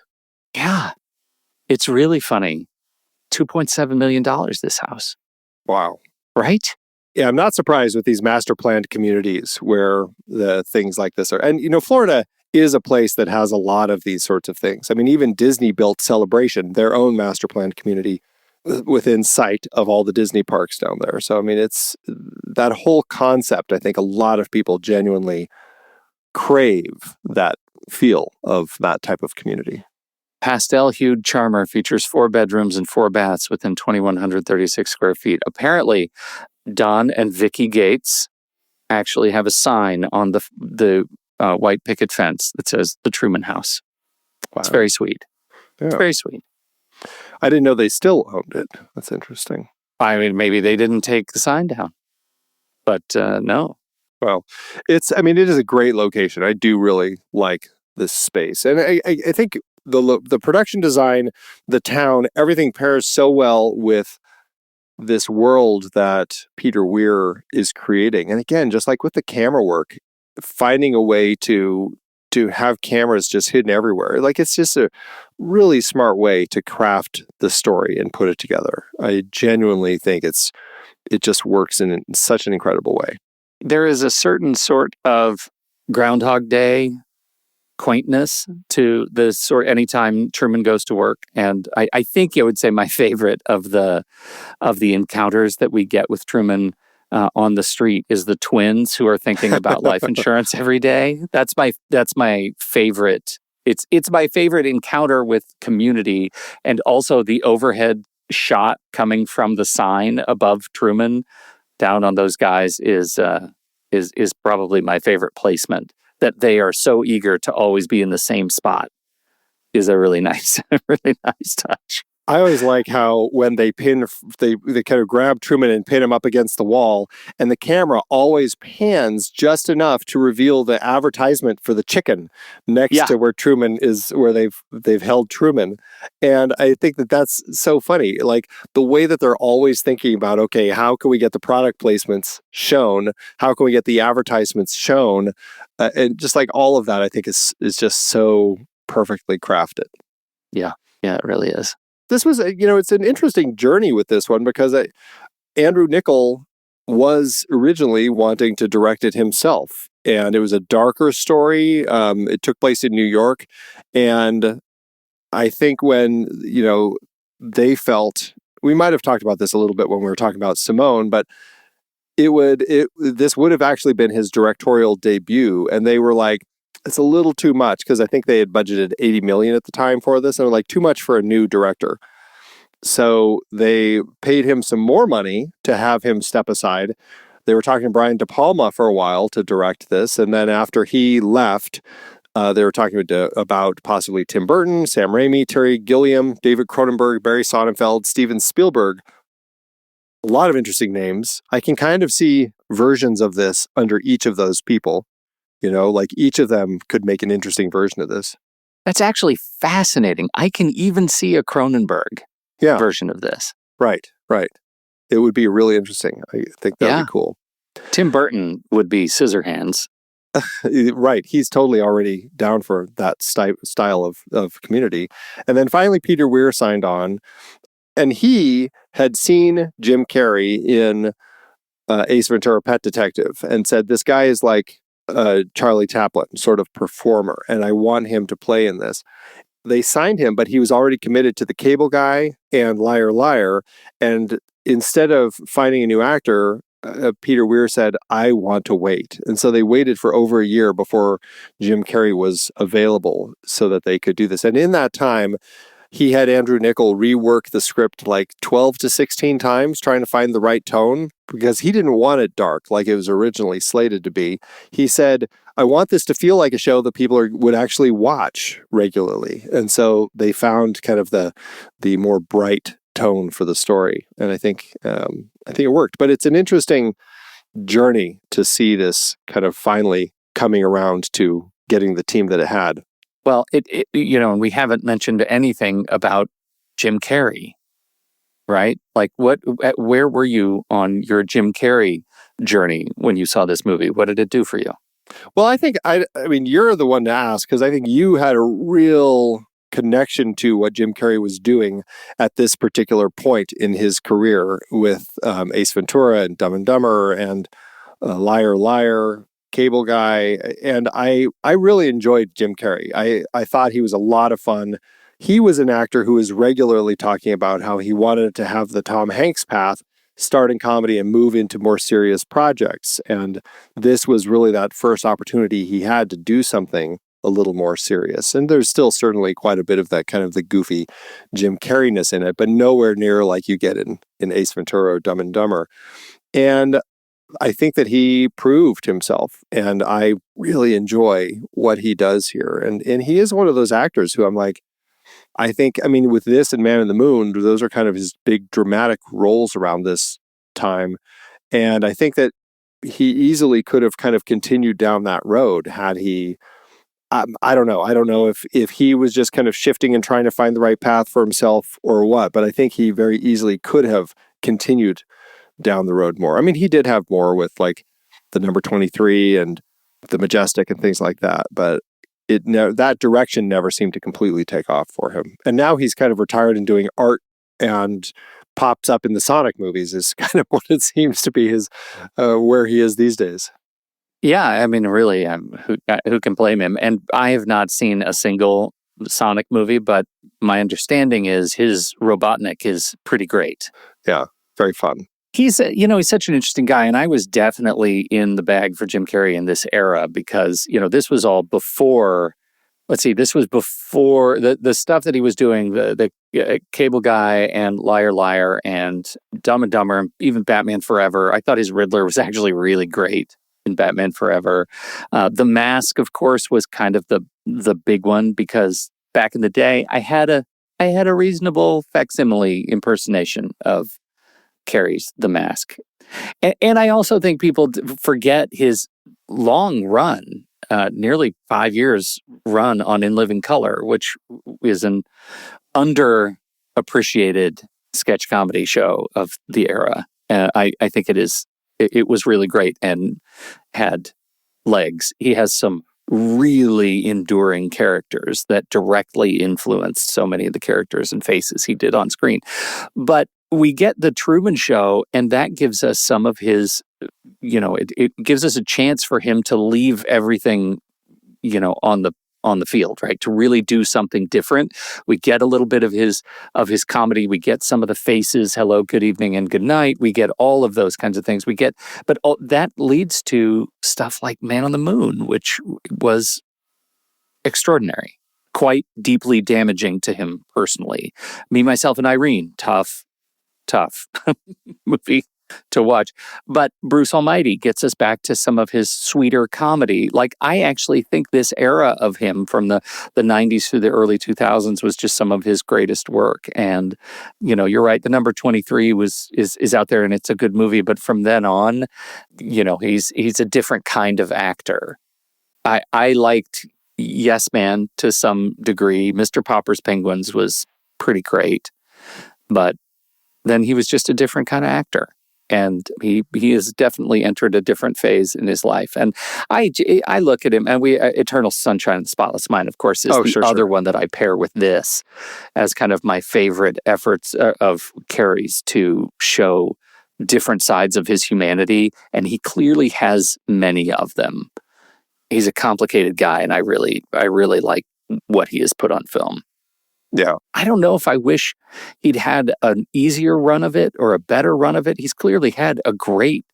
Yeah, it's really funny. $2.7 million, this house. Wow. Right? Yeah, I'm not surprised with these master planned communities where the things like this are. And, Florida is a place that has a lot of these sorts of things. I mean, even Disney built Celebration, their own master planned community within sight of all the Disney parks down there. So, I mean, it's that whole concept. I think a lot of people genuinely crave that feel of that type of community. Pastel-hued charmer features 4 bedrooms and 4 baths within 2,136 square feet. Apparently, Don and Vicky Gaetz actually have a sign on the white picket fence that says the Truman House. Wow. It's very sweet. Yeah. It's very sweet. I didn't know they still owned it. That's interesting. I mean, maybe they didn't take the sign down, but no. Well, it is a great location. I do really like this space. And I think the production design, the town, everything pairs so well with this world that Peter Weir is creating. And again, just like with the camera work, finding a way to have cameras just hidden everywhere. Like, it's just a really smart way to craft the story and put it together. I genuinely think it just works in such an incredible way. There is a certain sort of Groundhog Day quaintness to the sort anytime Truman goes to work. And I think I would say my favorite of the encounters that we get with Truman on the street is the twins who are thinking about life insurance every day. That's my favorite. It's my favorite encounter with Community, and also the overhead shot coming from the sign above Truman down on those guys is probably my favorite placement. That they are so eager to always be in the same spot is a really nice touch. I always like how when they kind of grab Truman and pin him up against the wall, and the camera always pans just enough to reveal the advertisement for the chicken next to where Truman is, where they've held Truman. And I think that's so funny. Like, the way that they're always thinking about, okay, how can we get the product placements shown? How can we get the advertisements shown? And just like all of that, I think is just so perfectly crafted. Yeah, it really is. This was, it's an interesting journey with this one because Andrew Niccol was originally wanting to direct it himself. And it was a darker story. It took place in New York. And I think when, they felt, we might have talked about this a little bit when we were talking about Simone, but this would have actually been his directorial debut. And they were like, it's a little too much, because I think they had budgeted $80 million at the time for this, and they're like, too much for a new director. So they paid him some more money to have him step aside. They were talking to Brian De Palma for a while to direct this, and then after he left, they were talking about possibly Tim Burton, Sam Raimi, Terry Gilliam, David Cronenberg, Barry Sonnenfeld, Steven Spielberg. A lot of interesting names. I can kind of see versions of this under each of those people. Like, each of them could make an interesting version of this. That's actually fascinating. I can even see a Cronenberg version of this. Right. It would be really interesting. I think that would be cool. Tim Burton would be Scissorhands. Right. He's totally already down for that style of Community. And then finally, Peter Weir signed on. and he had seen Jim Carrey in Ace Ventura: Pet Detective and said, "This guy is like Charlie Chaplin, sort of performer, and I want him to play in this." They signed him, but he was already committed to The Cable Guy and Liar Liar. And instead of finding a new actor, Peter Weir said, "I want to wait." And so they waited for over a year before Jim Carrey was available so that they could do this. And in that time, he had Andrew Niccol rework the script like 12 to 16 times, trying to find the right tone, because he didn't want it dark like it was originally slated to be. He said, "I want this to feel like a show that people would actually watch regularly." And so they found kind of the more bright tone for the story. And I think it worked. But it's an interesting journey to see this kind of finally coming around to getting the team that it had. Well, and we haven't mentioned anything about Jim Carrey, right? Like, where were you on your Jim Carrey journey when you saw this movie? What did it do for you? Well, I mean, you're the one to ask, because I think you had a real connection to what Jim Carrey was doing at this particular point in his career with Ace Ventura and Dumb and Dumber and Liar Liar, Cable Guy. And I really enjoyed Jim Carrey. I thought he was a lot of fun. He was an actor who was regularly talking about how he wanted to have the Tom Hanks path, start in comedy and move into more serious projects. And this was really that first opportunity he had to do something a little more serious. And there's still certainly quite a bit of that kind of the goofy Jim Carrey-ness in it, but nowhere near like you get in Ace Ventura or Dumb and Dumber. And I think that he proved himself, and I really enjoy what he does here. And he is one of those actors who I'm like, I mean, with this and Man in the Moon, those are kind of his big dramatic roles around this time. And I think that he easily could have kind of continued down that road had he, I don't know. I don't know if he was just kind of shifting and trying to find the right path for himself or what, but I think he very easily could have continued down the road more. I mean, he did have more with like the Number 23 and the Majestic and things like that, but that direction never seemed to completely take off for him. And now he's kind of retired and doing art and pops up in the Sonic movies is kind of what it seems to be his where he is these days. Yeah, I mean, really, who can blame him? And I have not seen a single Sonic movie, but my understanding is his Robotnik is pretty great. Yeah, very fun. He's such an interesting guy, and I was definitely in the bag for Jim Carrey in this era because, this was all before, this was before the stuff that he was doing, the Cable Guy and Liar Liar and Dumb and Dumber, and even Batman Forever. I thought his Riddler was actually really great in Batman Forever. The Mask, of course, was kind of the big one because back in the day, I had a reasonable facsimile impersonation of Carrey's The Mask. And I also think people forget his long run, nearly 5 years run on In Living Color, which is an underappreciated sketch comedy show of the era. I think it was really great and had legs. He has some really enduring characters that directly influenced so many of the characters and faces he did on screen. But we get the Truman Show, and that gives us some of his, it gives us a chance for him to leave everything, on the field, right? To really do something different. We get a little bit of his comedy. We get some of the faces, hello, good evening, and good night. We get all of those kinds of things. But that leads to stuff like Man on the Moon, which was extraordinary, quite deeply damaging to him personally. Me, Myself, and Irene, tough movie to watch. But Bruce Almighty gets us back to some of his sweeter comedy. Like, I actually think this era of him from the 90s through the early 2000s was just some of his greatest work. And, you're right. The Number 23 is out there and it's a good movie. But from then on, he's a different kind of actor. I liked Yes Man to some degree. Mr. Popper's Penguins was pretty great. But then he was just a different kind of actor. And he has definitely entered a different phase in his life. And I look at him, and Eternal Sunshine of the Spotless Mind, of course, is the other one that I pair with this as kind of my favorite efforts of Carrey's to show different sides of his humanity. And he clearly has many of them. He's a complicated guy, and I really like what he has put on film. Yeah. I don't know if I wish he'd had an easier run of it or a better run of it. He's clearly had a great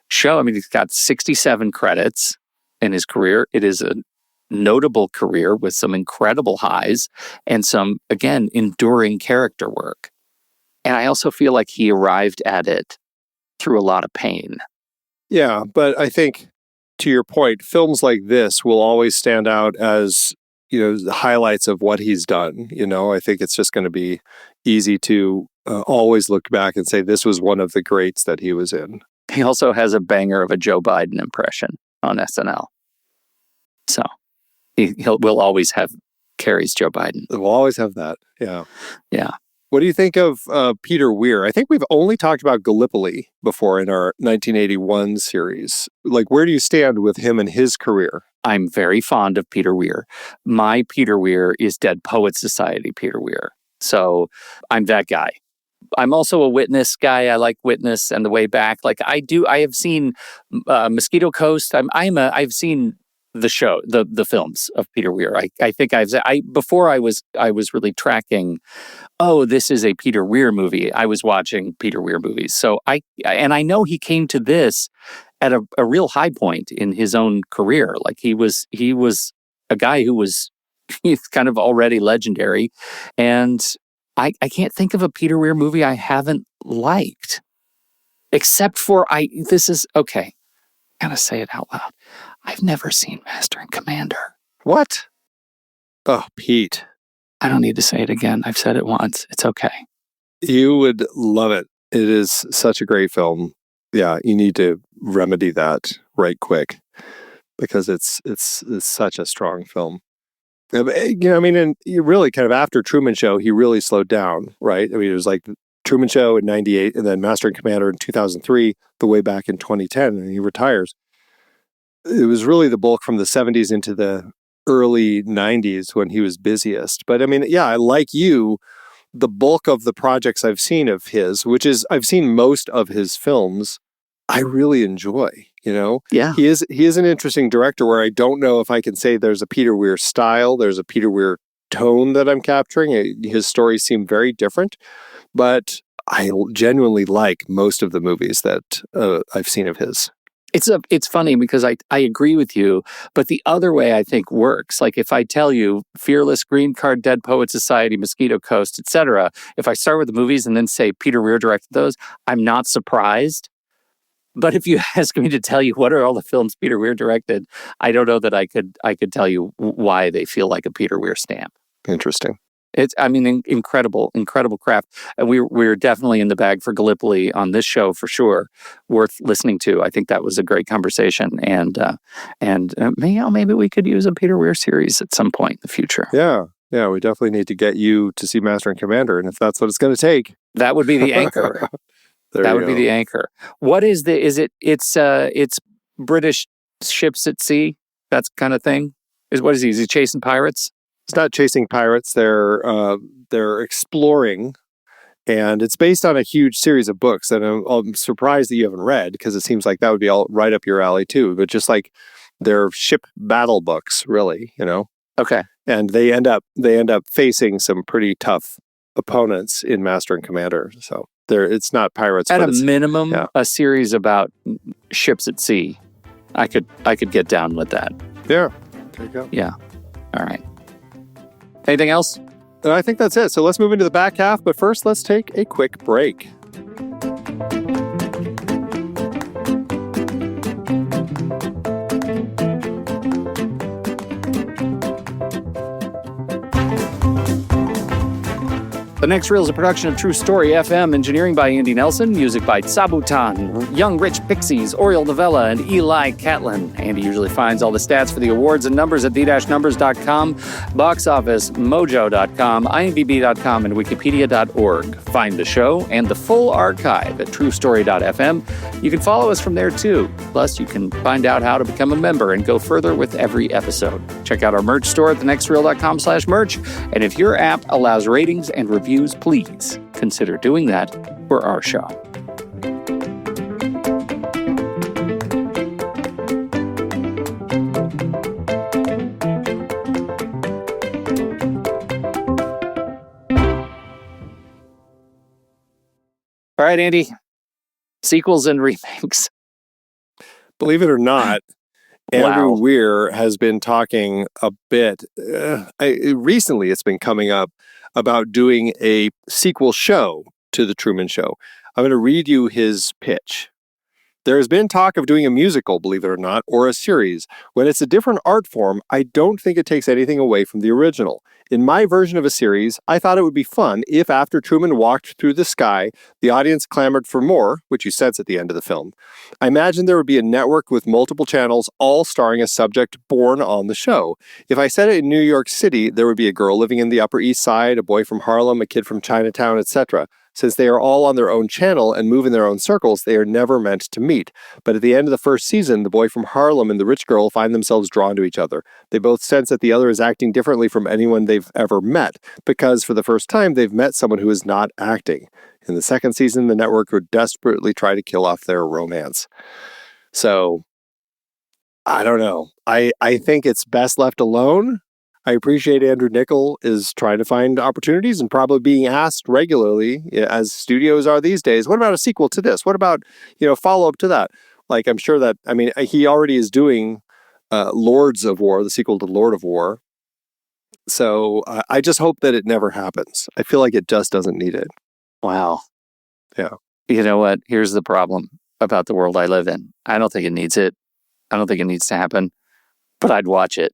show. I mean, he's got 67 credits in his career. It is a notable career with some incredible highs and some, again, enduring character work. And I also feel like he arrived at it through a lot of pain. Yeah, but I think, to your point, films like this will always stand out as, the highlights of what he's done. I think it's just going to be easy to always look back and say this was one of the greats that he was in. He also has a banger of a Joe Biden impression on SNL. So we'll always have Carrey's Joe Biden. We'll always have that. Yeah. Yeah. What do you think of Peter Weir? I think we've only talked about Gallipoli before in our 1981 series. Like, where do you stand with him and his career? I'm very fond of Peter Weir. My Peter Weir is Dead Poets Society Peter Weir. So I'm that guy. I'm also a Witness guy. I like Witness and The Way Back. Like I have seen Mosquito Coast. I've seen the show, the films of Peter Weir. I think before I was really tracking, oh, this is a Peter Weir movie. I was watching Peter Weir movies. So I know he came to this at a real high point in his own career. Like he was a guy who was he's kind of already legendary. And I can't think of a Peter Weir movie I haven't liked. Except for this is okay. I gotta say it out loud. I've never seen Master and Commander. What? Oh, Pete. I don't need to say it again. I've said it once. It's okay. You would love it. It is such a great film. Yeah, you need to remedy that right quick because it's such a strong film. And you really kind of after Truman Show, he really slowed down, right? I mean, it was like Truman Show in 98 and then Master and Commander in 2003, The Way Back in 2010, and he retires. It was really the bulk from the 70s into the early 90s when he was busiest. But I mean, yeah, like you, the bulk of the projects I've seen of his, which is I've seen most of his films, I really enjoy, Yeah. He is an interesting director where I don't know if I can say there's a Peter Weir style, there's a Peter Weir tone that I'm capturing. His stories seem very different, but I genuinely like most of the movies that I've seen of his. It's funny because I agree with you, but the other way I think works. Like if I tell you Fearless, Green Card, Dead Poets Society, Mosquito Coast, etc., if I start with the movies and then say Peter Weir directed those, I'm not surprised. But if you ask me to tell you what are all the films Peter Weir directed, I don't know that I could tell you why they feel like a Peter Weir stamp. Interesting. It's, incredible craft. And we're definitely in the bag for Gallipoli on this show for sure. Worth listening to. I think that was a great conversation, and maybe we could use a Peter Weir series at some point in the future. Yeah, we definitely need to get you to see Master and Commander, and if that's what it's going to take, that would be the anchor. That would be the anchor. What is it's British ships at sea, that kind of thing? Is he chasing pirates? It's not chasing pirates. They're exploring, and it's based on a huge series of books that I'm surprised that you haven't read because it seems like that would be all right up your alley too. But just like they're ship battle books, really, Okay. And they end up facing some pretty tough opponents in Master and Commander. So it's not pirates. At a minimum, a series about ships at sea. I could get down with that. Yeah. There you go. Yeah. All right. Anything else? I think that's it. So let's move into the back half. But first, let's take a quick break. The Next Reel is a production of True Story FM, engineering by Andy Nelson, music by Sabutan, Young Rich Pixies, Oriole Novella, and Eli Catlin. Andy usually finds all the stats for the awards and numbers at the-numbers.com, boxofficemojo.com, imdb.com, and wikipedia.org. Find the show and the full archive at truestory.fm. You can follow us from there too. Plus, you can find out how to become a member and go further with every episode. Check out our merch store at thenextreel.com/merch. And if your app allows ratings and reviews, please consider doing that for our show. All right, Andy. Sequels and remakes. Believe it or not, Andrew Wow. Weir has been talking a bit. Recently, it's been coming up about doing a sequel show to The Truman Show. I'm going to read you his pitch. There has been talk of doing a musical, believe it or not, or a series. When it's a different art form, I don't think it takes anything away from the original. In my version of a series, I thought it would be fun if after Truman walked through the sky, the audience clamored for more, which you sense at the end of the film. I imagine there would be a network with multiple channels, all starring a subject born on the show. If I set it in New York City, there would be a girl living in the Upper East Side, a boy from Harlem, a kid from Chinatown, etc. Since they are all on their own channel and move in their own circles, they are never meant to meet. But at the end of the first season, the boy from Harlem and the rich girl find themselves drawn to each other. They both sense that the other is acting differently from anyone they've ever met, because for the first time, they've met someone who is not acting. In the second season, the network would desperately try to kill off their romance. So, I don't know. I think it's best left alone. I appreciate Andrew Niccol is trying to find opportunities and probably being asked regularly, as studios are these days, what about a sequel to this? What about, follow-up to that? Like, I'm sure that, he already is doing Lords of War, the sequel to Lord of War. So I just hope that it never happens. I feel like it just doesn't need it. Wow. Yeah. You know what? Here's the problem about the world I live in. I don't think it needs it. I don't think it needs to happen, but I'd watch it.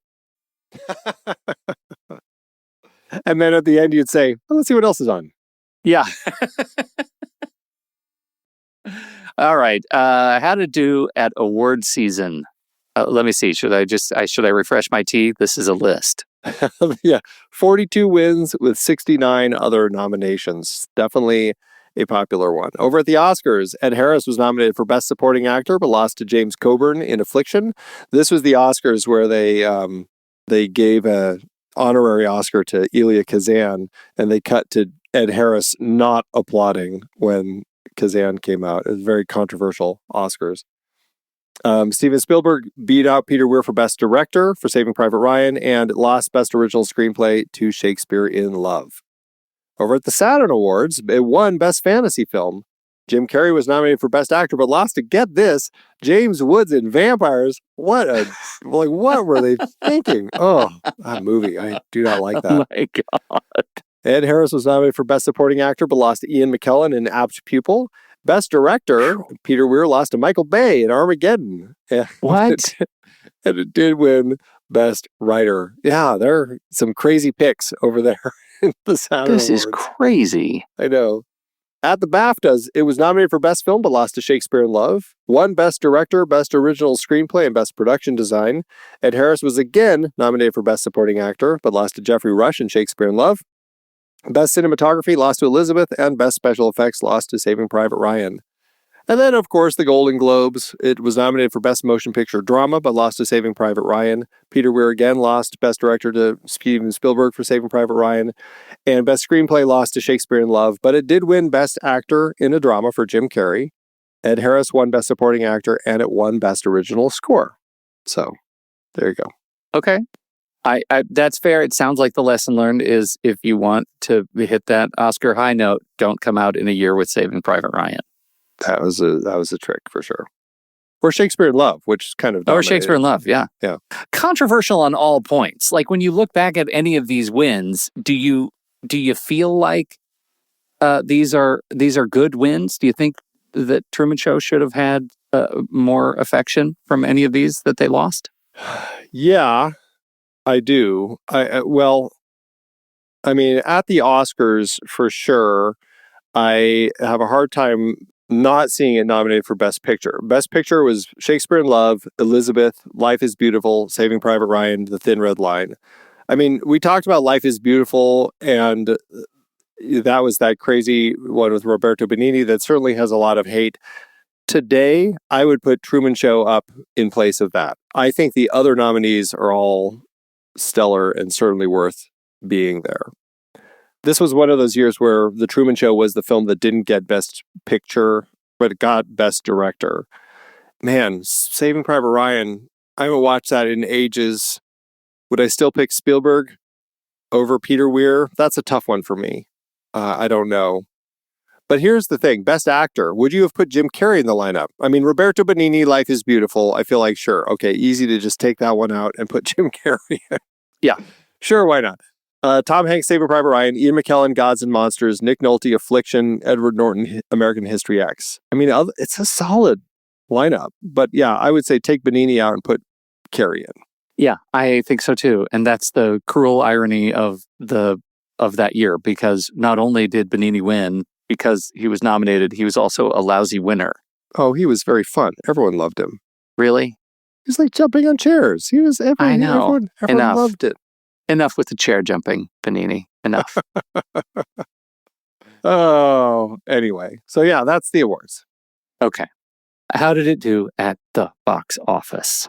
And then at the end, you'd say, well, let's see what else is on. Yeah. All right. How to do at award season. Let me see. Should I refresh my tea? This is a list. Yeah. 42 wins with 69 other nominations. Definitely a popular one. Over at the Oscars, Ed Harris was nominated for Best Supporting Actor, but lost to James Coburn in Affliction. This was the Oscars where they gave a honorary Oscar to Elia Kazan, and they cut to Ed Harris not applauding when Kazan came out. It was very controversial Oscars. Steven Spielberg beat out Peter Weir for Best Director for Saving Private Ryan and lost Best Original Screenplay to Shakespeare in Love. Over at the Saturn Awards, it won Best Fantasy Film. Jim Carrey was nominated for Best Actor, but lost to, get this, James Woods in Vampires. What were they thinking? Oh, that movie. I do not like that. Oh my God. Ed Harris was nominated for Best Supporting Actor, but lost to Ian McKellen in Apt Pupil. Best Director, Peter Weir lost to Michael Bay in Armageddon. What? And it did win Best Writer. Yeah, there are some crazy picks over there in the Saturn This is Awards. crazy. I know. At the BAFTAs, it was nominated for Best Film, but lost to Shakespeare in Love. Won Best Director, Best Original Screenplay, and Best Production Design. Ed Harris was again nominated for Best Supporting Actor, but lost to Jeffrey Rush in Shakespeare in Love. Best Cinematography lost to Elizabeth, and Best Special Effects lost to Saving Private Ryan. And then, of course, the Golden Globes. It was nominated for Best Motion Picture Drama, but lost to Saving Private Ryan. Peter Weir again lost Best Director to Steven Spielberg for Saving Private Ryan. And Best Screenplay lost to Shakespeare in Love, but it did win Best Actor in a Drama for Jim Carrey. Ed Harris won Best Supporting Actor, and it won Best Original Score. So, there you go. Okay. I that's fair. It sounds like the lesson learned is if you want to hit that Oscar high note, don't come out in a year with Saving Private Ryan. That was a trick for sure. Or Shakespeare in Love, which kind of dominated. Or Shakespeare in Love, yeah. Yeah. Controversial on all points. Like when you look back at any of these wins, do you feel like these are good wins? Do you think that Truman Show should have had more affection from any of these that they lost? Yeah, I do. Well, I mean, at the Oscars, for sure, I have a hard time not seeing it nominated for Best Picture. Best Picture was Shakespeare in Love, Elizabeth, Life is Beautiful, Saving Private Ryan, The Thin Red Line. I mean, we talked about Life is Beautiful, and that was that crazy one with Roberto Benigni that certainly has a lot of hate. Today, I would put Truman Show up in place of that. I think the other nominees are all stellar and certainly worth being there. This was one of those years where The Truman Show was the film that didn't get Best Picture, but it got Best Director. Man, Saving Private Ryan, I haven't watched that in ages. Would I still pick Spielberg over Peter Weir? That's a tough one for me. I don't know. But here's the thing. Best Actor. Would you have put Jim Carrey in the lineup? I mean, Roberto Benigni, Life is Beautiful. I feel like, sure. Okay, easy to just take that one out and put Jim Carrey in. Yeah. Sure, why not? Tom Hanks, Saving Private Ryan, Ian McKellen, Gods and Monsters, Nick Nolte, Affliction, Edward Norton, American History X. I mean, it's a solid lineup. But yeah, I would say take Benigni out and put Carrey in. Yeah, I think so too. And that's the cruel irony of that year, because not only did Benigni win because he was nominated, he was also a lousy winner. Oh, he was very fun. Everyone loved him. Really? He was like jumping on chairs. I know. Everyone loved it. Enough with the chair jumping, Benigni. Enough. Oh, anyway. So yeah, that's the awards. Okay. How did it do at the box office?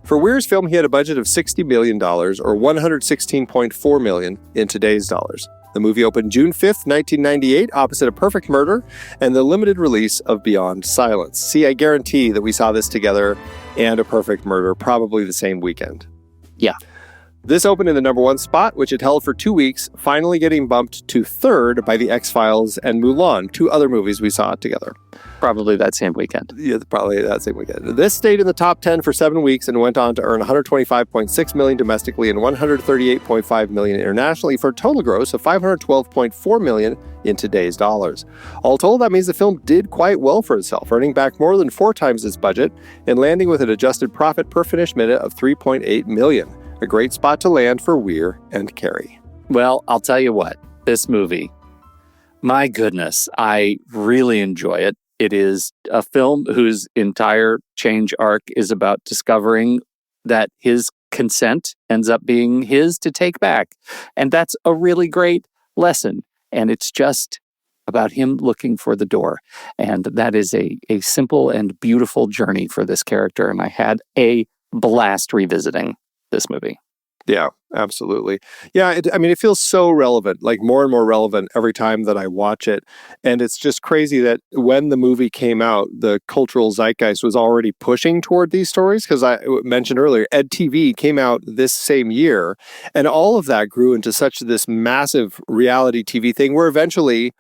For Weir's film, he had a budget of $60 million, or $116.4 million in today's dollars. The movie opened June 5th, 1998, opposite A Perfect Murder and the limited release of Beyond Silence. See, I guarantee that we saw this together and A Perfect Murder probably the same weekend. Yeah. This opened in the number one spot, which it held for 2 weeks, finally getting bumped to third by The X-Files and Mulan, two other movies we saw together. Probably that same weekend. Yeah, probably that same weekend. This stayed in the top 10 for 7 weeks and went on to earn $125.6 million domestically and $138.5 million internationally for a total gross of $512.4 million in today's dollars. All told, that means the film did quite well for itself, earning back more than 4 times its budget and landing with an adjusted profit per finished minute of $3.8 million. A great spot to land for Weir and Carrey. Well, I'll tell you what, this movie, my goodness, I really enjoy it. It is a film whose entire change arc is about discovering that his consent ends up being his to take back. And that's a really great lesson. And it's just about him looking for the door. And that is a simple and beautiful journey for this character. And I had a blast revisiting this movie. Yeah, absolutely. Yeah, it feels so relevant, like more and more relevant every time that I watch it. And it's just crazy that when the movie came out, the cultural zeitgeist was already pushing toward these stories. Because I mentioned earlier, EdTV came out this same year. And all of that grew into such this massive reality TV thing where eventually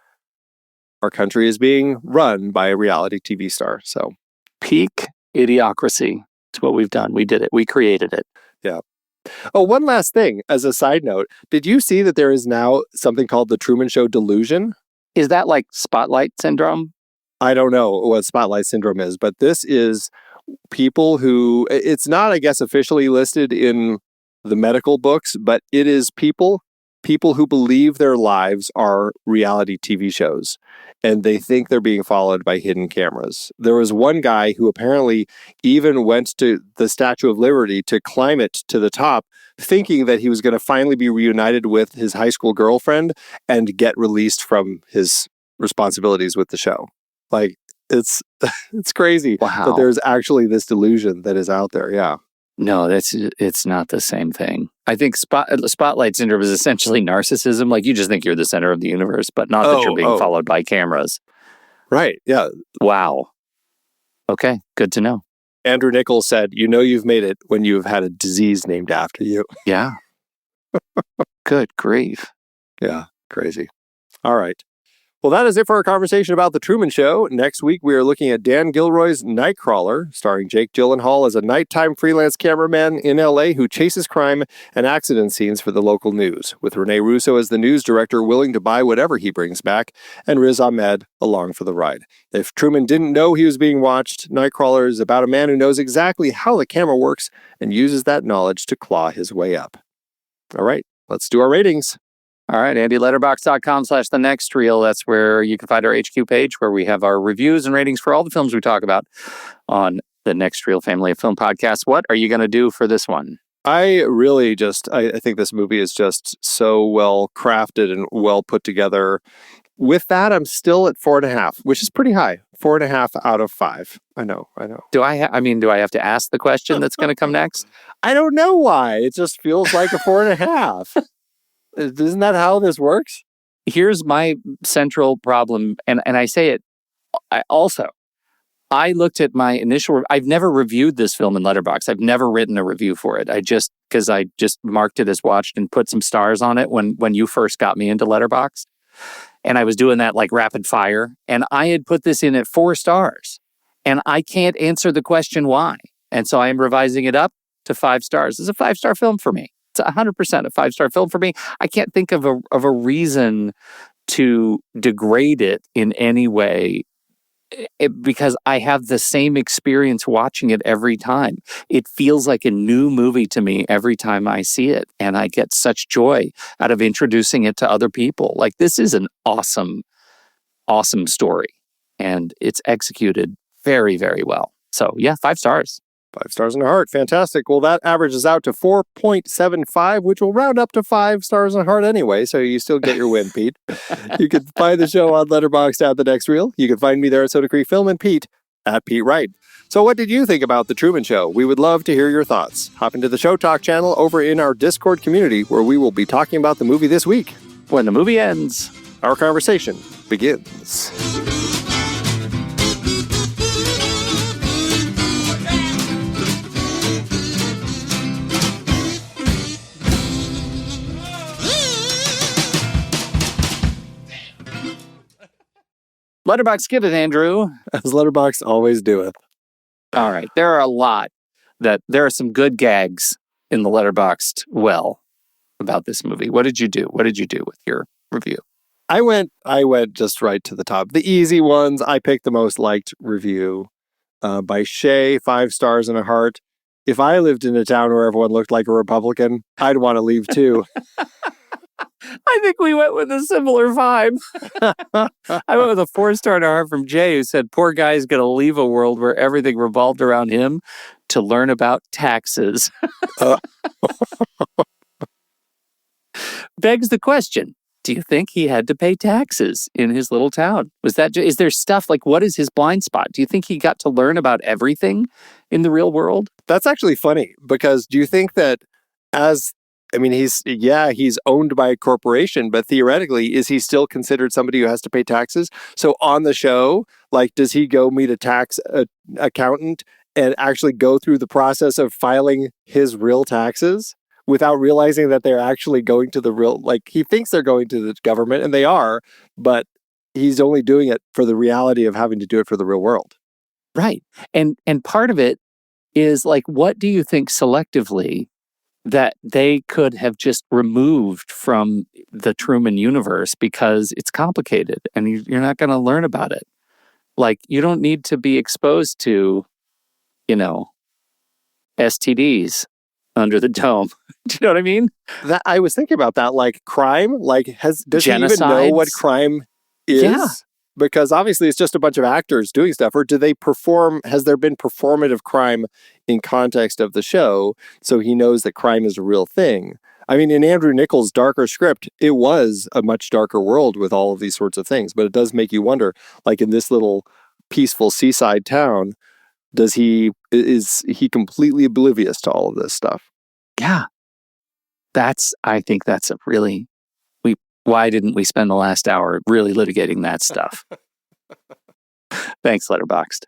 our country is being run by a reality TV star. So peak idiocracy. It's what we've done. We did it. We created it. Yeah. Oh, one last thing as a side note. Did you see that there is now something called the Truman Show delusion? Is that like spotlight syndrome? I don't know what spotlight syndrome is, but this is people who, it's not, I guess, officially listed in the medical books, but it is people who believe their lives are reality TV shows and they think they're being followed by hidden cameras. There was one guy who apparently even went to the Statue of Liberty to climb it to the top, thinking that he was going to finally be reunited with his high school girlfriend and get released from his responsibilities with the show. Like, it's crazy that there's actually this delusion that is out there. Yeah. No, it's not the same thing. I think spotlight syndrome is essentially narcissism. Like, you just think you're the center of the universe, but not that you're being followed by cameras. Right. Yeah. Wow. Okay. Good to know. Andrew Nichols said, "You know you've made it when you've had a disease named after you." Yeah. Good grief. Yeah. Crazy. All right. Well, that is it for our conversation about The Truman Show. Next week, we are looking at Dan Gilroy's Nightcrawler, starring Jake Gyllenhaal as a nighttime freelance cameraman in LA who chases crime and accident scenes for the local news, with Rene Russo as the news director willing to buy whatever he brings back, and Riz Ahmed along for the ride. If Truman didn't know he was being watched, Nightcrawler is about a man who knows exactly how the camera works and uses that knowledge to claw his way up. All right, let's do our ratings. All right, andyletterbox.com/thenextreel. That's where you can find our HQ page where we have our reviews and ratings for all the films we talk about on the Next Reel family of film podcasts. What are you going to do for this one? I really I think this movie is just so well crafted and well put together. With that, I'm still at 4.5, which is pretty high. 4.5 out of 5. I know. Do I have to ask the question that's going to come next? I don't know why. It just feels like a 4.5. Isn't that how this works? Here's my central problem, and I say it I looked at my initial. I've never reviewed this film in Letterboxd. I've never written a review for it. I just marked it as watched and put some stars on it when you first got me into Letterboxd, and I was doing that like rapid fire. And I had put this in at 4 stars, and I can't answer the question why. And so I am revising it up to 5 stars. It's a 5-star film for me. It's 100% a 5-star film for me. I can't think of a reason to degrade it in any way. Because I have the same experience watching it every time. It feels like a new movie to me every time I see it. And I get such joy out of introducing it to other people. Like, this is an awesome, awesome story. And it's executed very, very well. So yeah, 5 stars. 5 stars and a heart. Fantastic. Well, that averages out to 4.75, which will round up to 5 stars and a heart anyway, so you still get your win, Pete. You can find the show on Letterboxd at The Next Reel. You can find me there at Soda Creek Film, and Pete at Pete Wright. So what did you think about The Truman Show? We would love to hear your thoughts. Hop into the Show Talk channel over in our Discord community, where we will be talking about the movie this week. When the movie ends, our conversation begins. Letterboxd, give it, Andrew. As Letterboxd always doeth. All right. There are some good gags in the Letterboxd about this movie. What did you do? What did you do with your review? I went just right to the top. The easy ones. I picked the most liked review by Shay, 5 stars and a heart. If I lived in a town where everyone looked like a Republican, I'd want to leave too. I think we went with a similar vibe. I went with a 4-star and a heart from Jay, who said, poor guy's going to leave a world where everything revolved around him to learn about taxes. Begs the question, do you think he had to pay taxes in his little town? Is there stuff like, what is his blind spot? Do you think he got to learn about everything in the real world? That's actually funny, because do you think that he's owned by a corporation, but theoretically, is he still considered somebody who has to pay taxes? So on the show, like, does he go meet a tax accountant and actually go through the process of filing his real taxes without realizing that they're actually going to the real, like, he thinks they're going to the government, and they are, but he's only doing it for the reality of having to do it for the real world. Right. And part of it is like, what do you think selectively that they could have just removed from the Truman universe because it's complicated and you're not going to learn about it? Like, you don't need to be exposed to, STDs under the dome. Do you know what I mean? That I was thinking about that, like crime, like does he even know what crime is? Yeah. Because obviously it's just a bunch of actors doing stuff. Or do they perform? Has there been performative crime in context of the show, so he knows that crime is a real thing? I mean, in Andrew Nichols' darker script, it was a much darker world with all of these sorts of things. But it does make you wonder, like in this little peaceful seaside town, is he completely oblivious to all of this stuff? Yeah. I think that's a really, why didn't we spend the last hour really litigating that stuff? Thanks, Letterboxd.